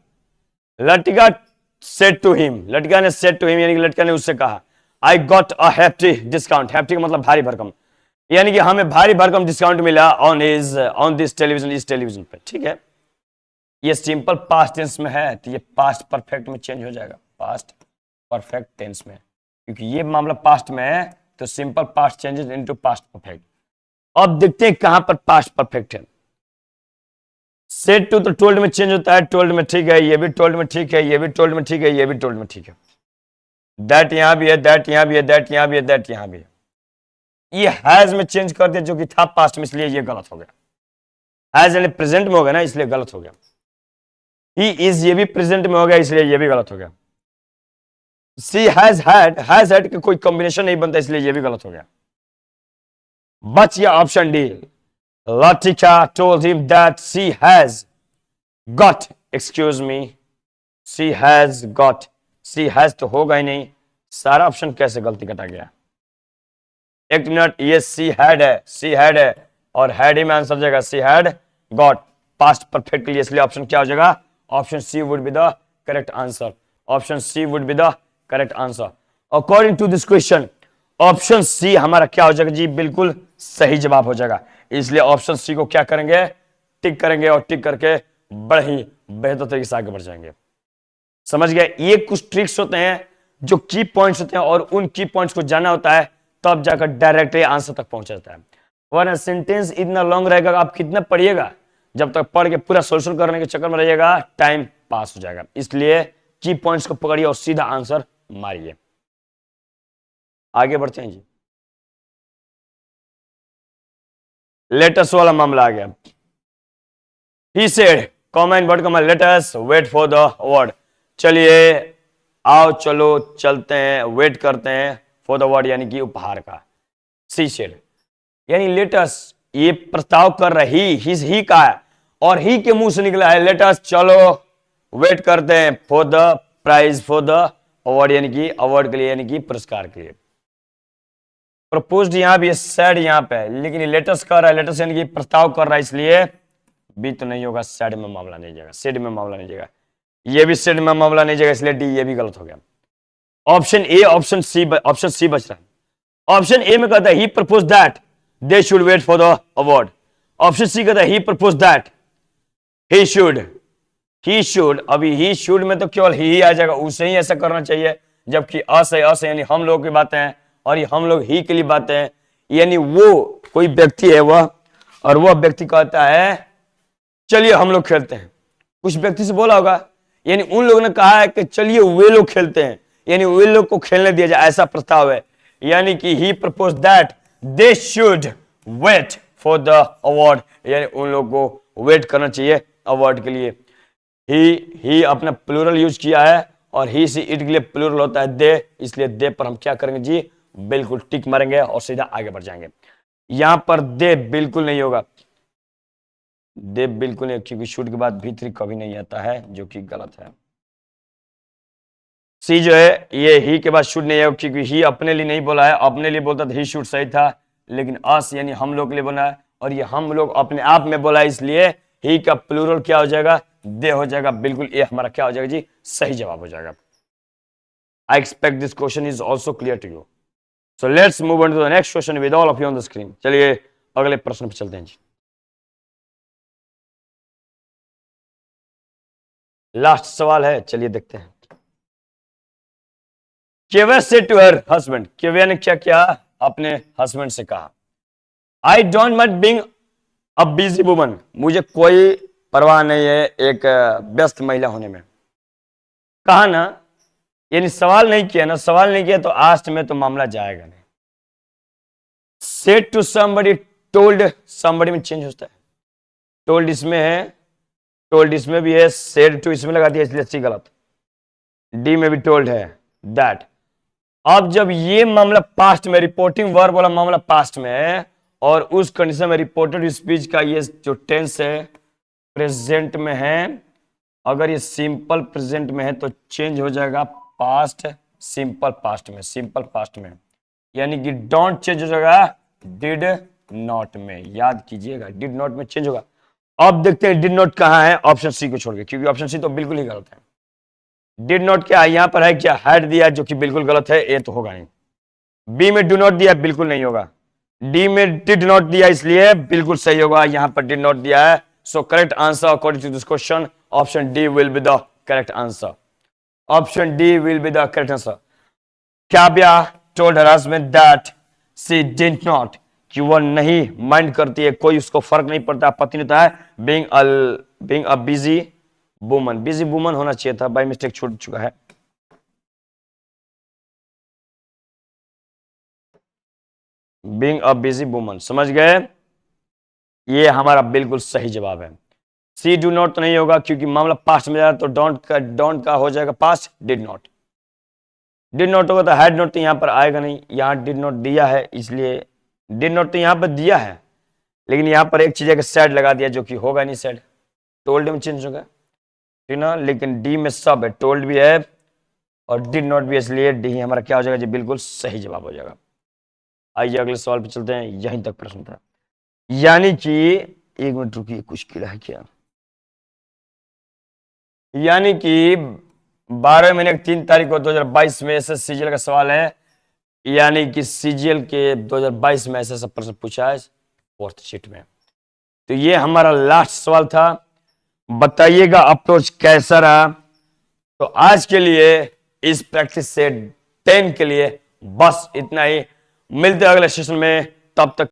लटिका सेड टू हिम, लटिका ने सेड टू हिम यानी कि लटिका ने उससे कहा, I got a hefty discount, hefty का मतलब भारी भरकम, यानी कि हमें भारी भरकम डिस्काउंट मिला ऑन दिस टेलीविजन, इस टेलीविजन पे। ठीक है, ये सिंपल पास्ट टेंस में है तो ये पास्ट परफेक्ट में चेंज हो जाएगा, पास्ट परफेक्ट टेंस में, क्योंकि ये मामला पास्ट में है तो simple past changes into past perfect. अब देखते हैं कहां पर पास्ट परफेक्ट है। सेड टू तो टोल्ड में चेंज होता है, टोल्ड में ठीक है, ये भी टोल्ड में ठीक है, ये भी टोल्ड में ठीक है, ये भी टोल्ड में ठीक है। दैट यहां भी है, दैट यहां भी है, दैट यहां भी है, दैट यहां भी है। ये हैज में चेंज कर दिया जो कि था पास्ट में, इसलिए ये गलत हो गया। हैज यानी प्रेजेंट में हो गया ना, इसलिए गलत हो गया। ही इज ये भी प्रेजेंट में हो गया, इसलिए ये भी गलत हो गया। सी हैज हैड का कोई कॉम्बिनेशन नहीं बनता, इसलिए ये भी गलत हो गया। बच गया option D, Latika told him that she has got, excuse me, she has got, she has तो होगा ही नहीं, सारा ऑप्शन कैसे गलती कटा गया? एक मिनट, ये सी हैड है, सी हैड है और हैड ही में आंसर जाएगा, she had got past perfect के लिए, इसलिए ऑप्शन क्या हो जाएगा? Option C would be the correct answer, option C would be the correct answer according to this question. Option C हमारा क्या हो जाएगा जी? बिल्कुल सही जवाब हो जाएगा। इसलिए ऑप्शन सी को क्या करेंगे? टिक करेंगे और टिक करके बड़े ही बेहतर तरीके से आगे बढ़ जाएंगे। समझ गए? ये कुछ ट्रिक्स होते हैं जो की पॉइंट्स होते हैं, और उन की पॉइंट्स को जानना होता है तब जाकर डायरेक्टली आंसर तक पहुंच जाता है। वरना सेंटेंस इतना लॉन्ग रहेगा, आप कितना पढ़िएगा, जब तक पढ़ के पूरा सोल्यूशन करने के चक्कर में रहिएगा टाइम पास हो जाएगा। इसलिए की पॉइंट्स को पकड़िए और सीधा आंसर मारिए। आगे बढ़ते हैं जी। लेटेस्ट वाला मामला आ गया। He said, कॉमन वर्ड का let us wait for the word. चलिए आओ चलो चलते हैं, वेट करते हैं फॉर द वर्ड यानी कि उपहार का। She said यानी लेट अस, ये प्रस्ताव कर रही ही का है और ही के मुंह से निकला है लेट अस, चलो वेट करते हैं for the prize, for the award यानी कि अवार्ड के लिए, यानी कि पुरस्कार के लिए। प्रपोज्ड यहां भी है, सैड यहां पे है, लेकिन लेटेस्ट कर रहा है, लेटेस्ट यानी कि प्रस्ताव कर रहा है, इसलिए बी तो नहीं होगा, सैड में मामला नहीं जाएगा, सेड में मामला नहीं जाएगा, ये भी सेड में मामला नहीं जाएगा, इसलिए डी ये भी गलत हो गया। ऑप्शन ए, ऑप्शन सी बच रहा है। ऑप्शन ए में कहता है he propose that they should wait for the award. Option C कहता है he propose that he should, अभी ही शुड में तो केवल ही आ जाएगा, उसे ही ऐसा करना चाहिए, जबकि अस है, अस यानी हम लोग की बातें हैं और ये हम लोग ही के लिए बातें हैं, यानी वो कोई व्यक्ति है वह, और वह व्यक्ति कहता है चलिए हम लोग खेलते हैं। कुछ व्यक्ति से बोला होगा, यानी उन लोगों ने कहा है कि चलिए वे लोग खेलते हैं, यानी वे लोग को खेलने दिया जाए, ऐसा प्रस्ताव है। यानी कि he propose that they should wait for the award, यानी उन लोग को वेट करना चाहिए अवार्ड के लिए। ही अपना प्लूरल यूज किया है और ही से इट के लिए प्लूरल होता है दे, इसलिए दे पर हम क्या करेंगे जी? बिल्कुल टिक मारेंगे और सीधा आगे बढ़ जाएंगे। यहां पर दे बिल्कुल नहीं होगा, दे बिल्कुल नहीं, क्योंकि शुड के बाद भी थ्री कभी नहीं आता है, जो कि गलत है। सी जो है ये ही के बाद शुड नहीं है, क्योंकि ही अपने लिए नहीं बोला है, अपने लिए बोलता था ही शुड सही था, लेकिन अस यानी हम लोग के लिए बना है और ये हम लोग अपने आप में बोला है, इसलिए ही का प्लूरल क्या हो जाएगा? दे हो जाएगा। बिल्कुल ये हमारा क्या हो जाएगा जी? सही जवाब हो जाएगा। I expect this question is also clear to you. So let's move on to the next question with all of you on the screen. चलिए अगले प्रश्न पे चलते हैं जी. लास्ट सवाल है, चलिए देखते हैं. केवया said to her husband, केवया ने क्या किया, अपने हस्बैंड से कहा, I don't mind being a busy woman. मुझे कोई परवाह नहीं है एक व्यस्त महिला होने में. कहा ना, यानी सवाल नहीं किया ना, सवाल नहीं किया तो आस्ट में तो मामला जाएगा नहीं. Said to somebody, told somebody में चेंज होता है. told इसमें है, told इसमें भी है, said to इसमें लगा दिया इसलिए सी गलत. डी में भी told है that. अब जब ये मामला पास्ट में, रिपोर्टिंग वर्ब वाला मामला पास्ट में है और उस कंडीशन में रिपोर्टेड स्पीच का ये जो टेंस है प्रेजेंट में है, अगर ये सिंपल प्रेजेंट में है तो चेंज हो जाएगा पास्ट सिंपल पास्ट में, सिंपल पास्ट में, यानी कि डोंट चेंज हो जाएगा डिड नॉट में. याद कीजिएगा, डिड नॉट में चेंज होगा. अब देखते हैं डिड नॉट कहां है ऑप्शन सी को छोड़ के, क्योंकि ऑप्शन सी तो बिल्कुल ही गलत है. डिड नॉट क्या यहां पर है, क्या हैड दिया जो कि बिल्कुल गलत है, ए तो होगा नहीं. बी में डू नॉट दिया बिल्कुल नहीं होगा. डी में डिड नॉट दिया इसलिए बिल्कुल सही होगा, यहां पर डिड नॉट दिया है. So correct answer according to this question option D will be the correct answer. Option D will be the correct answer. Kavya told her husband that she did not, कि वह नहीं माइंड करती है, कोई उसको फर्क नहीं पड़ता, पति ने कहा है being a busy woman. Busy woman होना चाहिए था, बाय मिस्टेक छूट चुका है. बीइंग अ बिजी वुमन, समझ गए, ये हमारा बिल्कुल सही जवाब है. सी डू नॉट तो नहीं होगा क्योंकि मामला पास्ट में जा रहा है, तो डोंट का हो जाएगा past, did not. Did not होगा तो हैड नॉट तो यहां पर आएगा नहीं, यहां डिड नॉट दिया है इसलिए डिड नॉट तो यहां पर दिया है, लेकिन यहां पर एक चीज है कि सैड लगा दिया जो कि होगा नहीं सैड. टोल्ड में चेंज होगा, ठीक ना, लेकिन डी में सब है, टोल्ड भी है और डिड नॉट भी, इसलिए डी हमारा क्या हो जाएगा जी, बिल्कुल सही जवाब हो जाएगा. आइए अगले सवाल पे चलते हैं, यहीं तक प्रश्न था. यानी कि एक मिनट रुकिए, कुछ कीड़ा है क्या. यानी कि 12 महीने की 3 तारीख को 2022 में ऐसे सीजीएल का सवाल है, यानी कि सीजीएल के 2022 में ऐसा सब प्रश्न पूछा है फोर्थ शीट में. तो ये हमारा लास्ट सवाल था. बताइएगा अप्रोच कैसा रहा. तो आज के लिए इस प्रैक्टिस से 10 के लिए बस इतना ही. मिलते हैं अगले सेशन में, तब तक